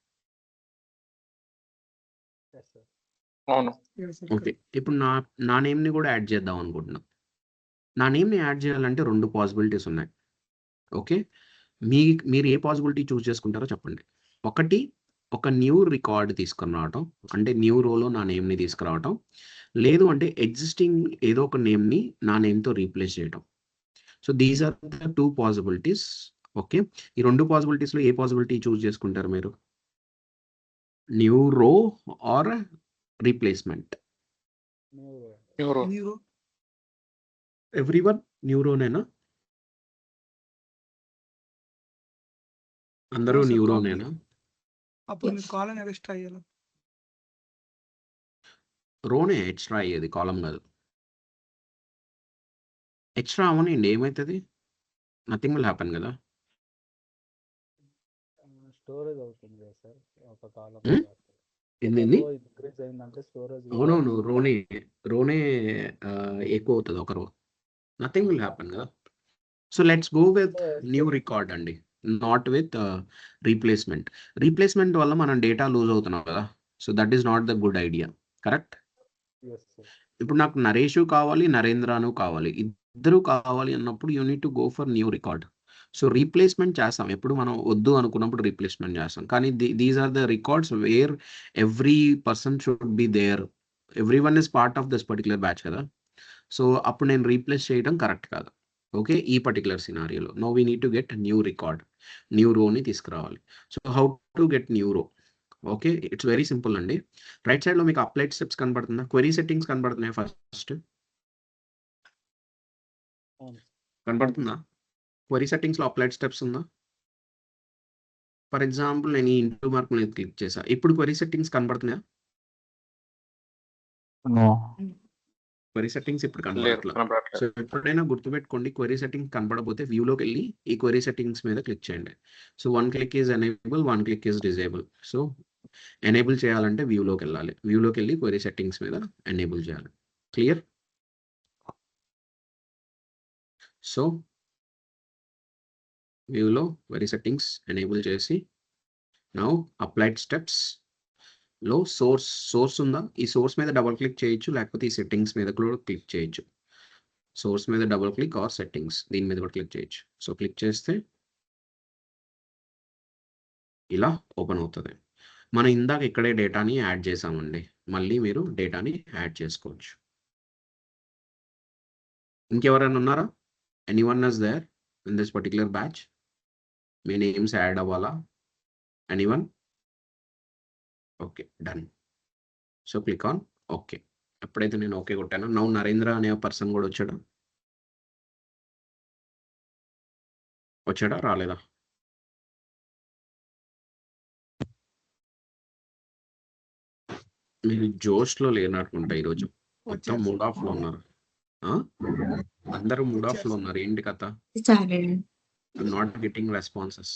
అవును. Yeah, sir. ఓకే, ఇప్పుడు నా నేమ్ని కూడా యాడ్ చేద్దాం అనుకుంటున్నాను. నా నేమ్ని యాడ్ చేయాలంటే 2 పాసిబిలిటీస్ ఉన్నాయి. ఓకే, మీరు ఏ పాసిబిలిటీ చూస్ చేసుకుంటారో చెప్పండి. ఒకటి, ఒక న్యూ రికార్డ్ తీసుకుని రావటం, అంటే న్యూ రోలో నా నేమ్ని తీసుకురావటం. లేదు అంటే ఎగ్జిస్టింగ్ ఏదో ఒక నేమ్ని నా నేమ్తో రీప్లేస్ చేయటం. So these are the 2 possibilities. Okay, ఈ 2 పాసిబిలిటీస్లో ఏ పాసిబిలిటీ చూస్ చేసుకుంటారు మీరు? New row or replacement? New row new row everyone న్యూరోనేనా? అందరూ సార్ న్యూరోనేనా? అప్పుడు Yes. మీరు కాలని అరెస్ట్ అయ్యారు. రోనే ఎక్స్ట్రా అయ్యేది, కాలం కాదు. ఎక్స్ట్రా అవనండి ఏమవుతుంది? నథింగ్ విల్ హ్యాపెన్ కదా. స్టోరేజ్ అవుతుంది కదా సార్ ఒక కాలం Hmm? ఏంది? ఇంక్రీజ్ అయిందంటే స్టోరేజ్ అవునవును, రోనే రోనే ఎక్కువ అవుతుంది ఒక రో. నథింగ్ విల్ హ్యాపెన్ కదా. So let's go with new record అండి, నాట్ విత్ రీప్లేస్మెంట్. రీప్లేస్మెంట్ వల్ల మనం డేటా లూజ్ అవుతున్నాం కదా. So that is not the good idea, correct? ఇప్పుడు నాకు నరేష్ కావాలి, నరేంద్రను కావాలి, ఇద్దరు కావాలి అన్నప్పుడు you need to go for new record. So replacement చేస్తాం ఎప్పుడు మనం వద్దు అనుకున్నప్పుడు రీప్లేస్మెంట్ చేస్తాం. కానీ these are the records where every person should be there, every one is part of this particular batch కదా. సో అప్పుడు నేను రీప్లేస్ చేయడం కరెక్ట్ కాదు. ఓకే, ఈ పర్టికులర్ సినారియోలో no we need to get new record, new రోని తీసుకురావాలి. So how to get new row? Okay, it's very simple అండి. రైట్ సైడ్ లో మీకు అప్లైడ్ స్టెప్స్ కనబడుతుందా? క్వెరీ సెట్టింగ్స్ కనబడుతున్నాయి ఫస్ట్, కనబడుతుందా? క్వెరీ సెట్టింగ్స్ లో అప్లైడ్ స్టెప్స్ ఉందా? ఫర్ ఎగ్జాంపుల్ నేను ఈ ఇంటూ మార్క్ మీద క్లిక్ చేసా, ఇప్పుడు క్వెరీ సెట్టింగ్స్ కనబడుతున్నాయా? క్వెరీ సెట్టింగ్స్ ఇప్పుడు లేదు కనబడట్లా. సో కనపడట్లేదు. ఎప్పుడైనా గుర్తుపెట్టుకోండి, క్వెరీ సెట్టింగ్స్ కనబడకపోతే వ్యూలోకి వెళ్ళి ఈ క్వెరీ సెట్టింగ్స్ మీద క్లిక్ చేయండి. So one click is enable, one click is disable. So enable చేయాలంటే వ్యూలోకి వెళ్ళాలి, వ్యూలోకి వెళ్ళి క్వెరీ సెట్టింగ్స్ మీద ఎనేబుల్ చేయాలి. క్లియర్? సో వ్యూలో క్వెరీ సెట్టింగ్స్ ఎనేబుల్ చేసి నౌ అప్లైడ్ స్టెప్స్ లో సోర్స్ ఉందా? ఈ సోర్స్ మీద డబుల్ క్లిక్ చేయొచ్చు, లేకపోతే ఈ సెట్టింగ్స్ మీద కూడా క్లిక్ చేయొచ్చు. సోర్స్ మీద డబుల్ క్లిక్ ఆర్ సెట్టింగ్స్, దీని మీద కూడా క్లిక్ చేయొచ్చు. సో క్లిక్ చేస్తే ఇలా ఓపెన్ అవుతుంది. మనం ఇందాక ఇక్కడే డేటాని యాడ్ చేసామండి, మళ్ళీ మీరు డేటాని యాడ్ చేసుకోవచ్చు. ఇంకెవరైనా ఉన్నారా? Anyone is there in this particular batch? మీ నేమ్స్ యాడ్ అవ్వాలా? Anyone? Okay, done. So click on okay. ఎప్పుడైతే నేను ఓకే కొట్టానో నౌ నరేంద్ర అనే పర్సన్ కూడా వచ్చాడా రాలేదా? మీరు జోష్లో లేనట్టుకుంటా ఈరోజు, మొత్తం వచ్చారు మూడ్ ఆఫ్ లో ఉన్నారు. ఆ? అందరూ మూడ్ ఆఫ్ లో ఉన్నారు, ఏంటి కథ? సరే నాట్ గెటింగ్ రెస్పాన్సెస్.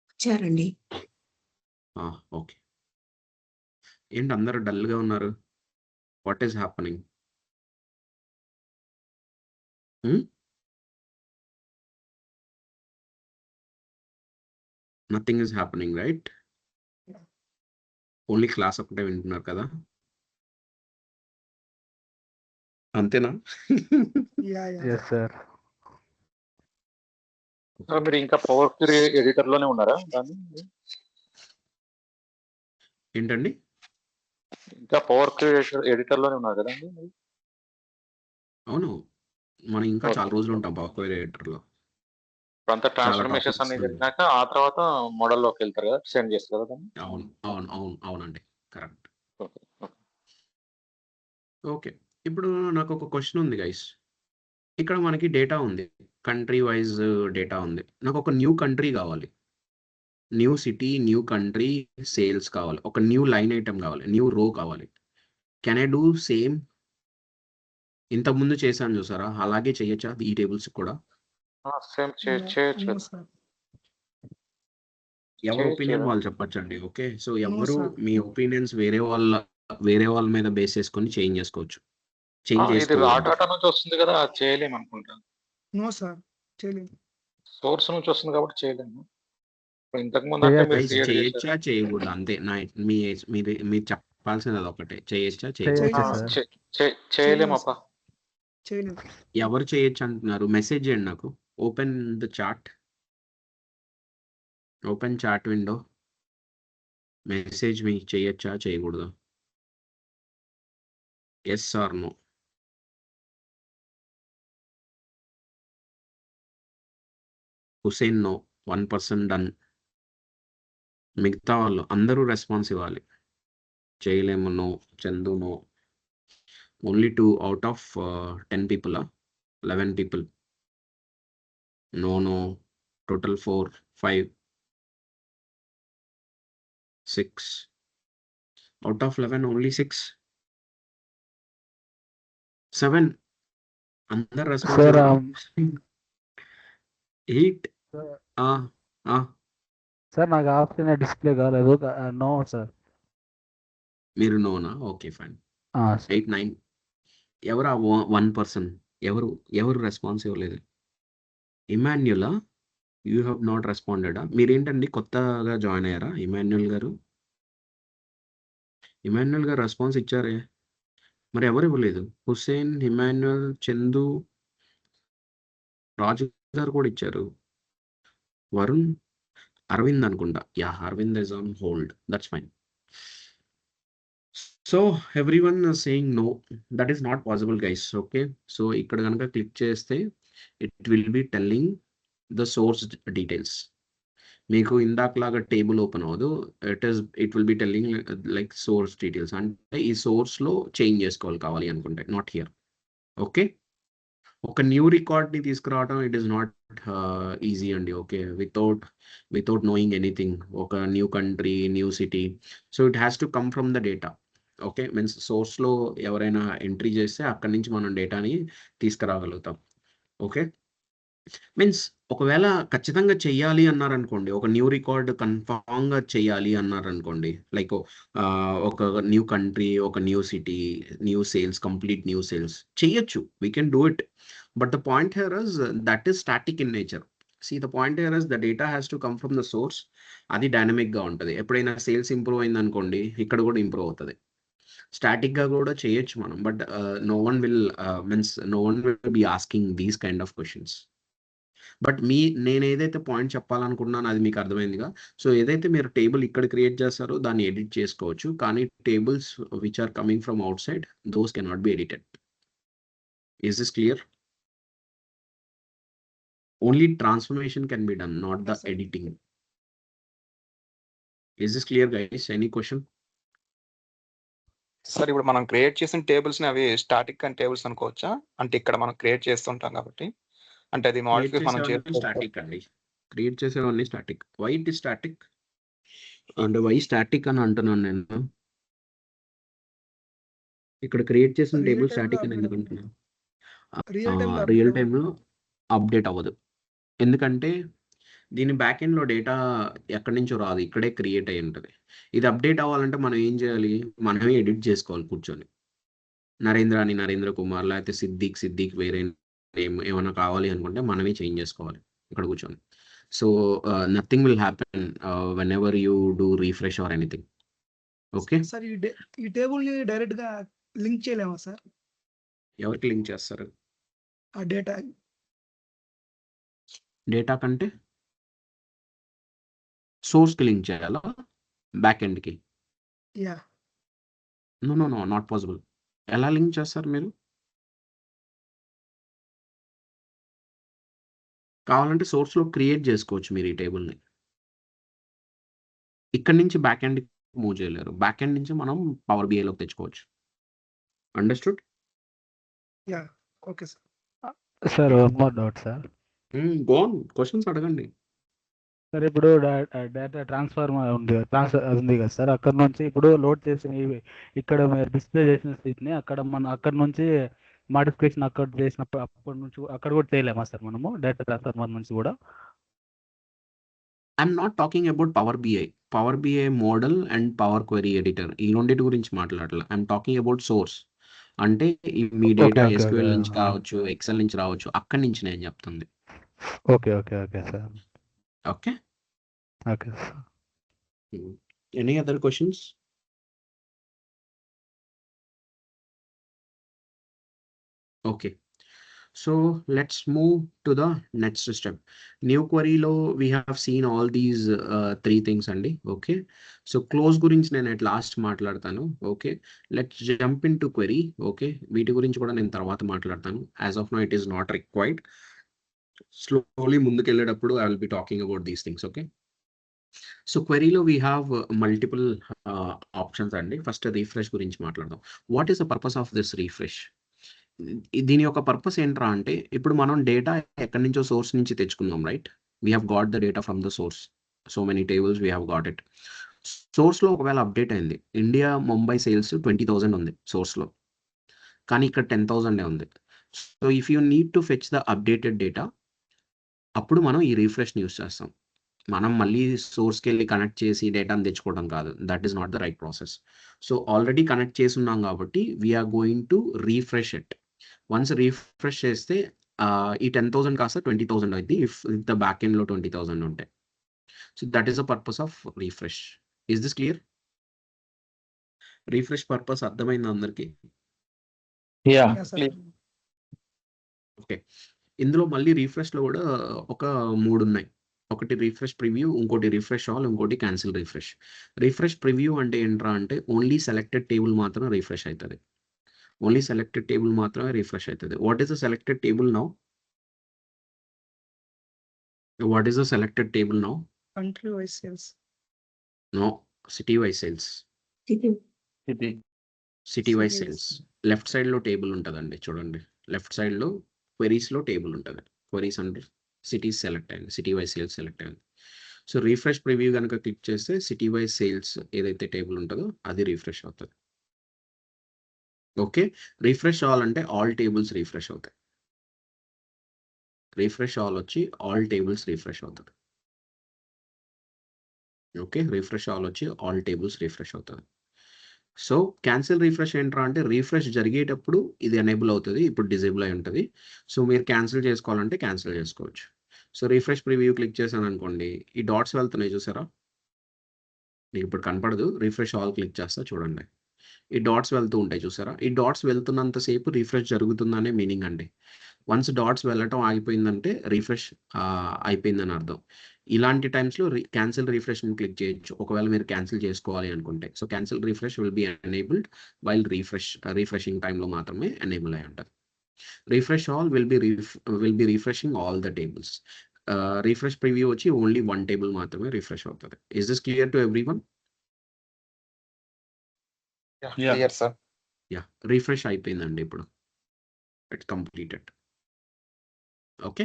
వచ్చారండి. ఓకే, ఏంటి అందరూ డల్గా ఉన్నారు? What is happening? Nothing is happening right? Only class ఒకటే వింటున్నారు కదా, అంతేనా? Yeah yeah yes sir. మీరు ఇంకా పవర్ క్యూరీ ఎడిటర్ లోనే ఉన్నారా? దాన్ని ఏంటండి? ఇంకా పవర్ క్యూరీ ఎడిటర్ లోనే ఉన్నారు కదండి మీరు? అవును, మనం ఇంకా Okay. చాలా రోజులు ఉంటాం పవర్ క్వెరీ ఎడిటర్లో. ఇప్పుడంతా చాలా ట్రాన్స్ఫర్మేషన్స్ అన్ని టాపిక్స్. జరిగినాక ఆ తర్వాత మోడల్లోకి వెళ్తారు కదా, సెండ్ చేస్తారు కదా దాన్ని. అవునండి, కరెక్ట్. ఓకే ఓకే, ఇప్పుడు నాకు ఒక క్వశ్చన్ ఉంది గైస్. ఇక్కడ మనకి డేటా ఉంది, కంట్రీ వైజ్ డేటా ఉంది. నాకు ఒక న్యూ కంట్రీ కావాలి, new city, new country, sales కావాలి, ఒక న్యూ లైన్ ఐటమ్ కావాలి, న్యూ రో కావాలి. Can I do same? ఇంతకుముందు చేశాను చూసారా, అలాగే చేయొచ్చా ఈ టేబుల్స్ కూడా? సేమ్ చేయొచ్చు నో కదా. సార్. ఎవరి చేయొచ్చు ఒపీనియన్ కదా. వాళ్ళు చెప్పచ్చండి. ఓకే, సో No, ఎవరు sir. మీ ఒపీనియన్స్ వేరే వాళ్ళ మీద బేస్ చేసుకొని చేంజ్ చేసుకోవచ్చు, చేంజ్ ఇది రా చేసుకోవద్దు. డాటా నుంచి వస్తుంది కదా, అది చేయలేము అనుకుంటాను. నో సార్, చేయలేదు. సోర్స్ నుంచి వస్తుంది కాబట్టి చేయలేము. ఇప్పుడు ఇంతకు ముందు అంటే మీరు Guys, క్రియేట్ చేశారు. చేయొచ్చా చేయకూడదు అంతే. మీరు చెప్పాల్సింది అది ఒకటే, చేయొచ్చా చేయొచ్చు చేయకూడదు? సార్. చేయలేము అప్ప. చేయలేదు. ఎవరు చేయొచ్చు అంటున్నారు? మెసేజ్ చేయండి నాకు. Open the chat, open chat window, message me, చేయొచ్చా చేయకూడదు? Yes or no? Hussein no, 1% done. మిగతా వాళ్ళు అందరూ రెస్పాన్స్ ఇవ్వాలి. చేయలేము no, Chandu no. Only 2 out of 10 people 11 people. No. Total 4, 5, 6. Out of 11 only 6, 7. అందరు రెస్పాన్స్ సార్ ఇవ్వాలి. 8. సార్ నాకు ఆప్షన్ డిస్ప్లే కాలేదు. No sir. మీరు నోనా? Okay fine. 8, 9. ఎవరు ఆ 1 పర్సన్? ఎవరు రెస్పాన్స్ ఇవ్వలేదు? ఇమాన్యులా? యూ హ్యావ్ నాట్ రెస్పాండెడా? మీరేంటండి కొత్తగా జాయిన్ అయ్యారా ఇమాన్యుల్ గారు? ఇమాన్యుల్ గారు రెస్పాన్స్ ఇచ్చారే, మరి ఎవరు ఇవ్వలేదు? హుస్సేన్, ఇమాన్యుల్, చందు, రాజు గారు కూడా ఇచ్చారు. వరుణ్, అరవింద్ అనుకుంటా. Yeah, Aravind is on hold. That's fine. So everyone saying no. That is not possible guys. Okay, so ఇక్కడ కనుక క్లిక్ చేస్తే it will be telling the source details. మీకు ఇందాకలాగా టేబుల్ ఓపెన్ అవ్వదు. It will be telling like source details. అంటే ఈ సోర్స్లో change చేసుకోవాలి కావాలి అనుకుంటే, నాట్ హియర్. ఓకే, ఒక న్యూ రికార్డ్ని తీసుకురావడం ఇట్ ఈస్ నాట్ ఈజీ అండి. Okay, without knowing anything. ఒక new country, new city, so it has to come from the data. Okay, means సోర్స్లో ఎవరైనా ఎంట్రీ చేస్తే అక్కడి నుంచి మనం డేటాని తీసుకురాగలుగుతాం. ఓకే, మీన్స్ ఒకవేళ ఖచ్చితంగా చెయ్యాలి అన్నారనుకోండి, ఒక న్యూ రికార్డ్ కన్ఫామ్గా చెయ్యాలి అన్నారనుకోండి, లైక్ ఒక న్యూ కంట్రీ, ఒక new city, new sales, complete new sales చెయ్యొచ్చు. We can do it. But the point here is that is static in nature. See, the point here is the data has to come from the source. అది డైనమిక్గా ఉంటుంది. ఎప్పుడైనా sales improve అయింది అనుకోండి, ఇక్కడ కూడా improve అవుతుంది. స్టాటిక్గా కూడా చేయొచ్చు మనం, but no one will be asking these kind of questions. But నేను ఏదైతే పాయింట్ చెప్పాలనుకుంటున్నానో అది మీకు అర్థమైందిగా. సో ఏదైతే మీరు టేబుల్ ఇక్కడ క్రియేట్ చేస్తారో దాన్ని ఎడిట్ చేసుకోవచ్చు, కానీ tables which are coming from outside, those cannot be edited. Is this clear? Only transformation can be done, not the Yes, sir. Editing. Is this clear guys? Any question? Sir ఇప్పుడు మనం create చేసిన tables ని అవి static and tables అనుకోవచ్చా? అంటే ఇక్కడ మనం create చేస్తుంటాం కాబట్టి, అంటే అది క్రియేట్ మోడిఫై మనం చేసేవన్నీ స్టాటిక్ అండి. క్రియేట్ చేసేవన్నీ static. Why it is static? అంటే వై స్టాటిక్ అని అంటున్నాను నేను. ఇక్కడ క్రియేట్ చేసిన Real టేబుల్ time లో స్టాటిక్ అని update ఎందుకు అవుతుంది. అంటున్నాను? Real time లో రియల్ update టైంలో అప్డేట్ అవ్వదు. ఎందుకంటే దీని బ్యాక్ ఎండ్లో డేటా ఎక్కడి నుంచో రాదు, ఇక్కడే క్రియేట్ అయి ఉంటుంది. ఇది అప్డేట్ అవ్వాలంటే మనం ఏం చేయాలి? మనమే ఎడిట్ చేసుకోవాలి కూర్చొని. నరేంద్ర అని నరేంద్ర కుమార్, లేకపోతే సిద్దిక్ వేరే నేమ్ ఏమైనా కావాలి అనుకుంటే మనమే చేంజ్ చేసుకోవాలి ఇక్కడ కూర్చొని. So nothing will happen whenever you do refresh or anything. Okay, sir ఈ టేబుల్ ని డైరెక్ట్ గా లింక్ చేయలేమా సార్? ఎవరికి లింక్ చేస్తారు? ఆ డేటా డేటా కంటే సోర్స్కి లింక్ చేయాలా? బ్యాక్ ఎండ్కి? Yeah no, not possible. ఎలా లింక్ చేస్తారు మీరు? కావాలంటే సోర్స్లో క్రియేట్ చేసుకోవచ్చు మీరు ఈ టేబుల్ని. ఇక్కడ నుంచి బ్యాక్ ఎండ్ మూవ్ చేయలేరు. బ్యాక్ ఎండ్ నుంచి మనం పవర్ బిఐలోకి తెచ్చుకోవచ్చు. Understood? Yeah okay sir. Sir one more doubt sir. Go on, questions అడగండి. సార్ ఇప్పుడు డేటా ట్రాన్స్ఫర్ ఉంది కదా సార్, అక్కడ నుంచి ఇప్పుడు లోడ్ చేసిన ఇక్కడ మీరు డిస్ప్లే చేసిన సీట్ని అక్కడ నుంచి మాడిఫికేషన్ అక్కడ చేసినప్పుడు అప్పటి నుంచి అక్కడ కూడా చేయలేమా సార్ మనము డేటా ట్రాన్స్ఫర్ నుంచి కూడా? I'm not talking about power BI model and power query editor, ఈ రెండింటి గురించి మాట్లాడాలి. I'm talking about source. అంటే మీ డేటా Okay. ఎస్క్యూఎల్ నుంచి కావచ్చు, ఎక్సెల్ నుంచి రావచ్చు, అక్కడి నుంచి నేను చెప్తుంది. Okay sir. Okay, okay sir. Any other questions? Okay, so let's move to the next step. New query లో we have seen all these 3 things అండి. ఓకే, సో క్లోజ్ గురించి నేను at last మాట్లాడతాను. Okay, let's jump into query. Okay, వీటి గురించి కూడా నేను తర్వాత మాట్లాడతాను. As of now it is not required. Slowly ముందుకు వెళ్ళేటప్పుడు I will be talking about these things. Okay, so క్వెరీలో వీ హ్యావ్ మల్టిపుల్ ఆప్షన్స్ అండి. ఫస్ట్ రీఫ్రెష్ గురించి మాట్లాడదాం. What is the purpose of this refresh? దీని యొక్క పర్పస్ ఏంట్రా అంటే, ఇప్పుడు మనం డేటా ఎక్కడి నుంచో సోర్స్ నుంచి తెచ్చుకున్నాం, right? We have got the data from the source. So many tables we have got it. సోర్స్లో ఒకవేళ అప్డేట్ అయింది, ఇండియా ముంబై సేల్స్ 20,000 ఉంది సోర్స్లో, కానీ ఇక్కడ 10,000 ఉంది. So if you need to fetch the updated data, అప్పుడు మనం ఈ రీఫ్రెష్ని యూస్ చేస్తాం. మనం మళ్ళీ సోర్స్కి వెళ్ళి కనెక్ట్ చేసి డేటాను తెచ్చుకోవడం కాదు. That is not the right process. So already connect చేసి ఉన్నాం కాబట్టి we're going to refresh it. Once refresh చేస్తే ఈ 10,000 కాస్త 20,000 అయింది ఇఫ్ ద బ్యాక్ ఎండ్లో 20,000 ఉంటాయి. So that is the purpose of refresh. Is this clear? Refresh purpose అర్థమైంది అందరికీ? Yeah Yeah, sir. ఓకే. ఇందులో మళ్ళీ రీఫ్రెష్లో కూడా ఒక 3 ఉన్నాయి. ఒకటి రీఫ్రెష్ ప్రివ్యూ, ఇంకోటి రీఫ్రెష్ ఆల్, ఇంకోటి క్యాన్సిల్ రీఫ్రెష్. రీఫ్రెష్ ప్రివ్యూ అంటే ఏంట్రా అంటే ఓన్లీ సెలెక్టెడ్ టేబుల్ మాత్రం రీఫ్రెష్ అవుతుంది. ఓన్లీ సెలెక్టెడ్ టేబుల్ మాత్రమే రీఫ్రెష్ అవుతుంది. What is the selected table now? What is the selected table now? Country wise sales. No, city wise sales. ఇది city wise City sales left సైడ్లో table ఉంటుందండి, చూడండి. Left సైడ్లో క్వెరీస్లో table ఉంటుంది. Queries under cities select అయింది, city wise sales select అయింది. So refresh preview కనుక క్లిక్ చేస్తే సిటీ వైజ్ సేల్స్ ఏదైతే టేబుల్ ఉంటుందో అది రీఫ్రెష్ అవుతుంది. ఓకే. రీఫ్రెష్ ఆల్ అంటే ఆల్ టేబుల్స్ రీఫ్రెష్ అవుతాయి. రీఫ్రెష్ ఆల్ వచ్చి ఆల్ టేబుల్స్ రీఫ్రెష్ అవుతుంది. ఓకే. రీఫ్రెష్ ఆల్ వచ్చి ఆల్ టేబుల్స్ రీఫ్రెష్ అవుతుంది. సో క్యాన్సిల్ రీఫ్రెష్ ఏంట్రా అంటే రీఫ్రెష్ జరిగేటప్పుడు ఇది ఎనేబుల్ అవుతుంది, ఇప్పుడు డిజేబుల్ అయి ఉంటుంది. సో మీరు క్యాన్సిల్ చేసుకోవాలంటే క్యాన్సిల్ చేసుకోవచ్చు. సో రీఫ్రెష్ ప్రివ్యూ క్లిక్ చేశాను అనుకోండి, ఈ డాట్స్ వెళ్తున్నాయి చూసారా? మీకు ఇప్పుడు కనపడదు. రీఫ్రెష్ ఆల్ క్లిక్ చేస్తా చూడండి, ఈ డాట్స్ వెళ్తూ ఉంటాయి చూసారా? ఈ డాట్స్ వెళ్తున్నంతసేపు రీఫ్రెష్ జరుగుతుందనే మీనింగ్ అండి. వన్స్ డాట్స్ వెళ్ళటం ఆగిపోయిందంటే రీఫ్రెష్ అయిపోయిందని అర్థం. ఇలాంటి టైమ్స్లో క్యాన్సిల్ రీఫ్రెష్ని క్లిక్ చేయొచ్చు ఒకవేళ మీరు క్యాన్సిల్ చేసుకోవాలి అనుకుంటే. So cancel refresh will be enabled while refreshing టైంలో మాత్రమే ఎనేబుల్ అయి ఉంటుంది. Refresh all will be refreshing all the tables. Refresh preview వచ్చి ఓన్లీ 1 టేబుల్ మాత్రమే రీఫ్రెష్ అవుతుంది. Is this clear to everyone? Clear sir. Yeah, refresh అయిపోయిందండి ఇప్పుడు. It's completed. Okay.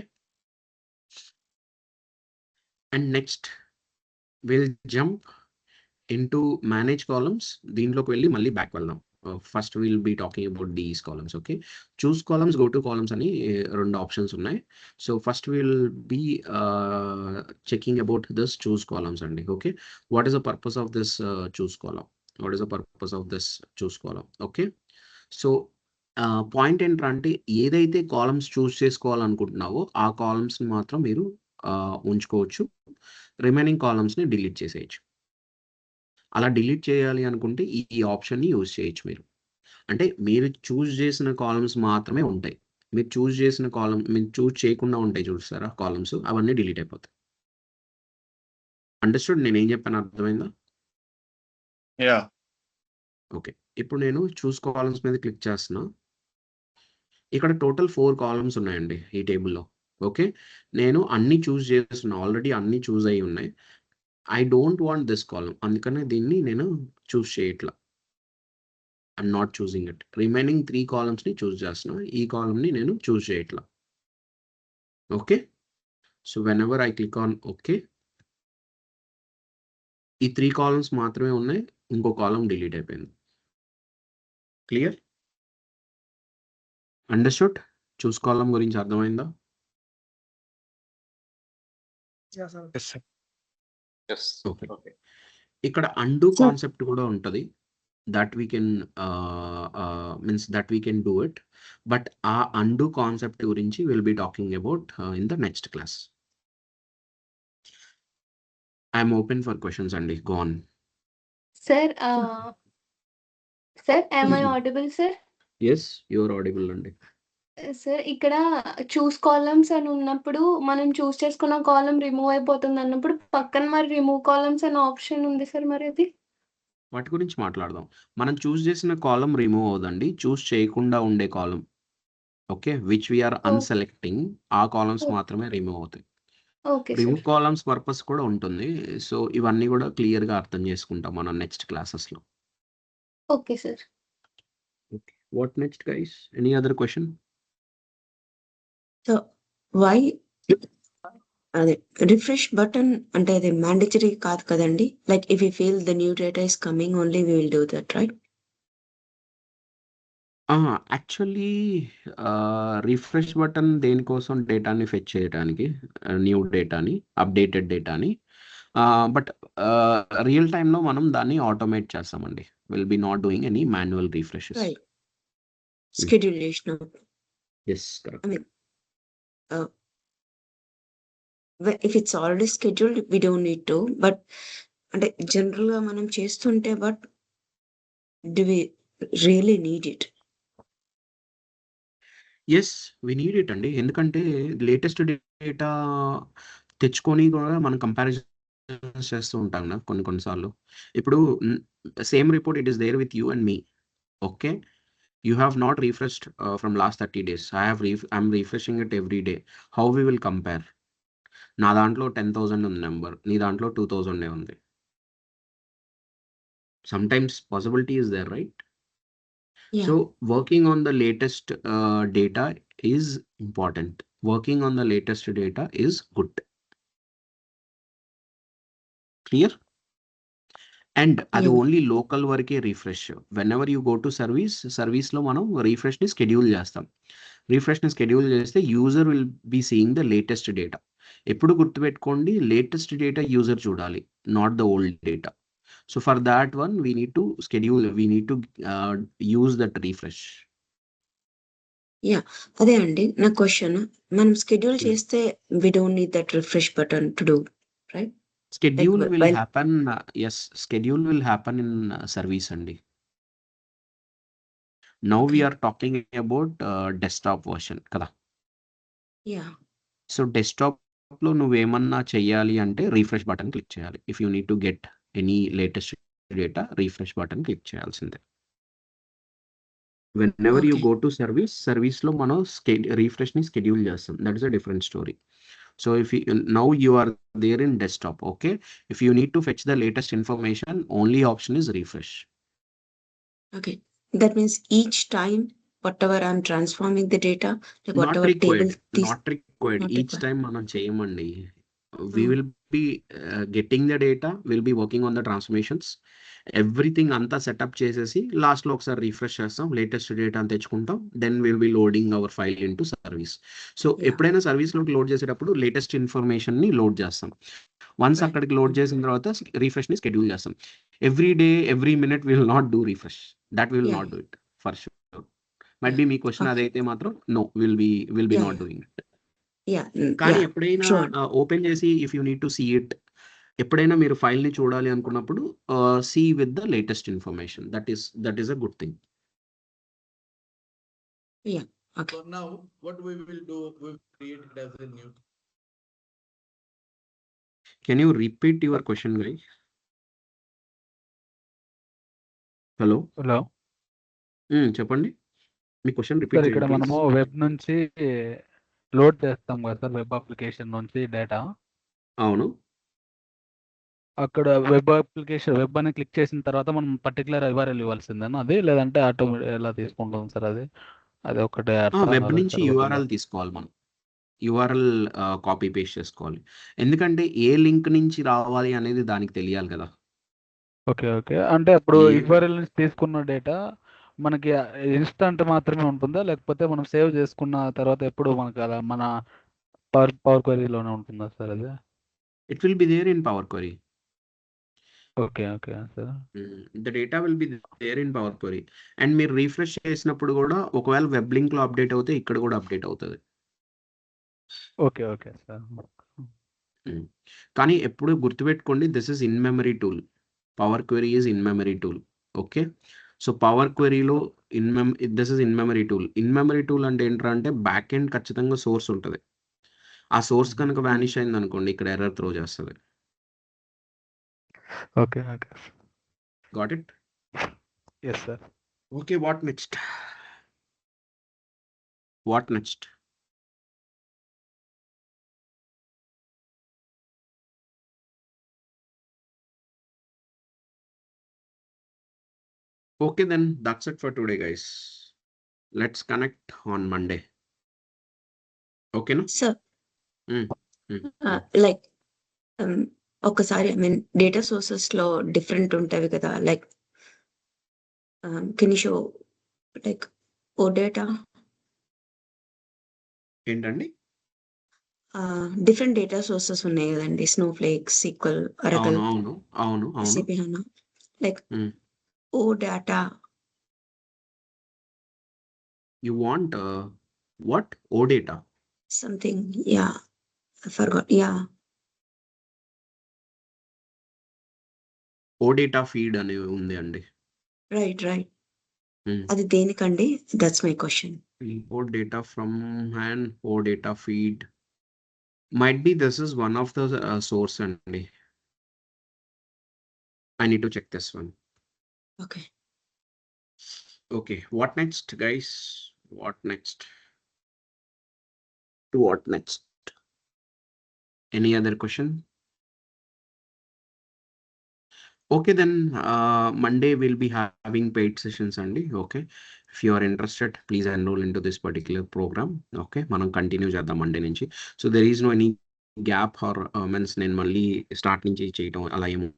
And next will jump into manage columns. దీంట్లోకి వెళ్ళి మళ్ళీ back వెళ్దాం. First will be talking about these columns. Okay. Choose columns, go to columns అని 2 options ఉన్నాయి. So first will be checking about this choose columns అండి. Okay. What is the purpose of this choose column? What is the purpose of this choose column? Okay. So point ఏంటంటే ఏదైతే columns చూస్ చేసుకోవాలనుకుంటున్నావో ఆ కాలమ్స్ని మాత్రం మీరు ఉంచుకోవచ్చు. Remaining కాలమ్స్ని delete చేసేయచ్చు. అలా delete చేయాలి అనుకుంటే ఈ ఆప్షన్ని యూజ్ చేయొచ్చు మీరు. అంటే మీరు చూస్ చేసిన కాలమ్స్ మాత్రమే ఉంటాయి. మీరు చూస్ చేసిన కాలమ్ మీరు చూస్ చేయకుండా ఉంటాయి చూస్తారా కాలమ్స్, అవన్నీ డిలీట్ అయిపోతాయి. అండర్స్టూడ్? నేను ఏం చెప్పాను అర్థమైందా? యా. ఓకే. ఇప్పుడు నేను చూస్ కాలమ్స్ మీద క్లిక్ చేస్తున్నా. ఇక్కడ టోటల్ 4 కాలమ్స్ ఉన్నాయండి ఈ టేబుల్లో. ఓకే. నేను అన్ని చూస్ చేస్తున్నా, ఆల్రెడీ అన్ని చూస్ అయ్యి ఉన్నాయి. I don't want this column, అందుకనే దీన్ని నేను చూస్ చేయట్లా. I'm not choosing it. Remaining 3 కాలమ్స్ని చూస్ చేస్తున్నా, ఈ కాలమ్ని నేను చూస్ చేయట్లా. Okay. So when ever I click on okay, ఈ 3 కాలమ్స్ మాత్రమే ఉన్నాయి, ఇంకో కాలమ్ డిలీట్ అయిపోయింది. క్లియర్? అండర్స్టూడ్? చూస్ కాలమ్ గురించి అర్థమైందా? Yeah, sir. Yes sir. Okay. ఇక్కడ అండు కాన్సెప్ట్ కూడా ఉంటుంది. That we can means that we can do it. But ఆ అండు కాన్సెప్ట్ గురించి will be talking about in the next class. I'm open for questions అండి. Go on. Sir sir am I audible sir? Yes, your audible అండి. Sir ఇక్కడ choose columns అని ఉన్నప్పుడు మనం చూస్ చేసుకున్న కాలం రిమూవ్ అయిపోతుంది అన్నప్పుడు పక్కన మరి రిమూవ్ కాలమ్స్ అనే ఆప్షన్ ఉంది సార్, మరి అది వాటి గురించి మాట్లాడదాం. మనం చూస్ చేసిన కాలం రిమూవ్ అవుదండి, చూస్ చేయకుండా ఉండే కాలం. ఓకే, విచ్ వీఆర్ అన్సెలెక్టింగ్, ఆ కాలమ్స్ మాత్రమే రిమూవ్ అవుతాయి. Okay remove sir. Columns purpose కూడా ఉంటుంది. సో ఇవన్నీ కూడా క్లియర్‌గా అర్థం చేసుకుంటాం మనం నెక్స్ట్ క్లాసెస్‌లో. Okay sir. Okay. What next guys? Any other question? So why అదే రిఫ్రెష్ బటన్ అంటే అది మ్యాండేటరీ కాదు కదండి? Like if you feel the new data is coming only we will do that right? Actually refresh button దేనికోసం డేటాని fetch చేయడానికి, new డేటాని, updated డేటాని. బట్ రియల్ టైమ్‌లో మనం దాన్ని ఆటోమేట్ చేస్తామండి. Will be not doing any manual refreshes. Right. Schedule చేసినప్పుడు. Yes. I correct. Mean if it's already scheduled we don't need to. But అంటే జనరల్‌గా మనం చేస్తుంటే but do we really need it? Yes. We need it అండి. ఎందుకంటే latest data తెచ్చుకొని కూడా మనం కంపారిజన్స్ చేస్తూ ఉంటాం కదా కొన్ని కొన్ని సార్లు. ఇప్పుడు same report it is there with you and me. Okay. You have not refreshed from last 30 days. I'm refreshing it every day. How we will compare? నా దాంట్లో 10,000 ఉంది నెంబర్. నీ దాంట్లో 2,000 ఉంది. Sometimes possibility is there, right? Yeah! So working on the latest data is important. Working on the latest data is good. Clear? And అది yeah! Only local వరకే refresh. Whenever you go to సర్వీస్‌లో మనం రిఫ్రెష్‌ని schedule చేస్తాం. రిఫ్రెష్‌ని schedule చేస్తే user will be seeing the latest data. ఎప్పుడు గుర్తుపెట్టుకోండి, లేటెస్ట్ డేటా యూజర్ చూడాలి. Not the old data. So for that one we need to schedule. We need to use that refresh. Yeah! అదే అండి నా question. మనం schedule చేస్తే we don't need that refresh button to do right? Like schedule will while happen. Yes. Schedule will happen in service అండి. Now we okay. Are talking about desktop version కదా! Yeah! So డెస్క్‌టాప్‌లో నువ్వేమన్నా చెయ్యాలి అంటే refresh button click చేయాలి. If you need to get any latest data refresh button click చేయాల్సిందే. Whenever you okay. Go to సర్వీస్‌లో మనం రిఫ్రెష్‌ని షెడ్యూల్ చేస్తాం. That is a different story. So if now you are there in desktop. Okay. If you need to fetch the latest information only option is refresh. Okay. That means each time, whatever I'm transforming the data, like not whatever required. tables, not required. not each required. Time మనం చేయమండి. We Hmm. will be getting the data. We'll be working on the transformations. Everything అంతా setup చేసేసి లాస్ట్‌లో ఒకసారి refresh చేస్తాం. Latest data తెచ్చుకుంటాం. Then will be loading our file into service. So Yeah. ఎప్పుడైనా సర్వీస్‌లోకి లోడ్ చేసేటప్పుడు లేటెస్ట్ ఇన్ఫర్మేషన్‌ని లోడ్ చేస్తాం. Once Right. అక్కడికి లోడ్ చేసిన తర్వాత రిఫ్రెష్‌ని షెడ్యూల్ చేస్తాం. Every day, every minute we will not do refresh. That we will Yeah. Not do it for sure. Might Yeah. Be మీ క్వెషన్ Okay. అదైతే మాత్రం no will be Yeah. Not Yeah. Doing it. Yeah. కానీ Yeah. ఎప్పుడైనా True. Open చేసి if you need to see it, ఎప్పుడైనా మీరు ఫైల్‌ని చూడాలి అనుకున్నప్పుడు see with the latest information. That is a good thing. Yeah. Okay. For now, what we will do, we will create it as a new. Can you repeat your question guys? Hello. Hello. చెప్పండి. మీ question repeat sir ఇక్కడ చేయండి please. మనము web నుంచి load చేస్తాం కదా sir, web application నుంచి data. అవును. అక్కడ వెబ్ అని క్లిక్ చేసిన తర్వాత మనం పర్టికులర్ URL ఇవ్వాల్సిందేనా అది? లేదంటే ఎలా తీసుకుంటాం సార్ అది? అది ఒకటే అర్థం వెబ్ కాలేదు నుంచి సార్ కొద్దిగా. యూఆర్ఎల్ తీసుకోవాలి మనం. యూఆర్ఎల్ కాపీ పేస్ట్ చేసుకోవాలి. ఎందుకంటే ఏ లింక్ నుంచి రావాలి అనేది దానికి తెలియాలి కదా! ఓకే. ఓకే. అంటే అప్పుడు ఏ URL నుంచి తీసుకున్న డేటా మనకి ఇన్‌స్టాంట్ మాత్రమే ఉంటుందా? లేకపోతే మనం సేవ్ చేసుకున్న తర్వాత ఎప్పుడు మనకు అలా మన పవర్ క్వెరీలోనే ఉంటుందా సార్ అది? It will be there in power query. Okay. Okay sir. The data will be there in power query. And మీరు రిఫ్రెష్ చేసినప్పుడు కూడా ఒకవేళ వెబ్ లింక్‌లో అప్డేట్ అవుతే ఇక్కడ కూడా అప్డేట్ అవుతది. ఓకే. Okay sir. కానీ ఎప్పుడు గుర్తుపెట్టుకోండి, this is in memory tool. Power query is in memory tool. Okay. So power క్వెరీలో this is in memory tool. In memory tool అంటే ఏంట్రా అంటే బ్యాక్ ఎండ్ ఖచ్చితంగా సోర్స్ ఉంటది. ఆ సోర్స్ కనుక వానిష్ అయిందనుకోండి ఇక్కడ ఎర్రర్ త్రో చేస్తది. Okay. Okay. Got it? Yes sir. Okay. What next? What next? Okay, then that's it for today, guys. Let's connect on Monday. Okay, no? Sir Mm, mm, like ఒకసారి I mean data sources లో different ఉంటవి కదా, like can you show like OData ఏంటండి? Different data sources ఉన్నాయి కదండి, Snowflake, sequel, Oracle, అవును, అవును, అవును, అవును. SAP HANA, like Mm. O data You want what? OData. Something, yeah I forgot, yeah OData feed అనేవి ఉంది అండి. రైట్. Mm. అది దేనికండి? That's my question. Import data from an OData feed. Might be this is one of the source అండి. I need to check this one. Okay. Okay, what next, guys? What next? What next? Any other question? Okay, then Monday we'll be having paid sessions, Andy. Okay, if you are interested, please enroll into this particular program. Okay, మనం continue చేద్దాం Monday నుంచి. So there is no any gap or means నేను మళ్ళీ start నుంచి చేయటం అలా ఏమి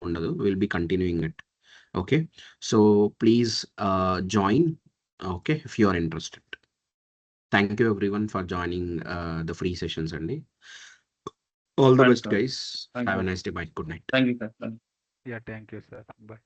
ఉండదు. We'll be continuing it. Okay, so please join. Okay, if you are interested. Thank you everyone for joining the free sessions, Andy. All the Fine, best, sir. guys. Thank Have you. a nice day. Bye. Good night. Thank you, sir. Yeah, thank you, sir. Bye.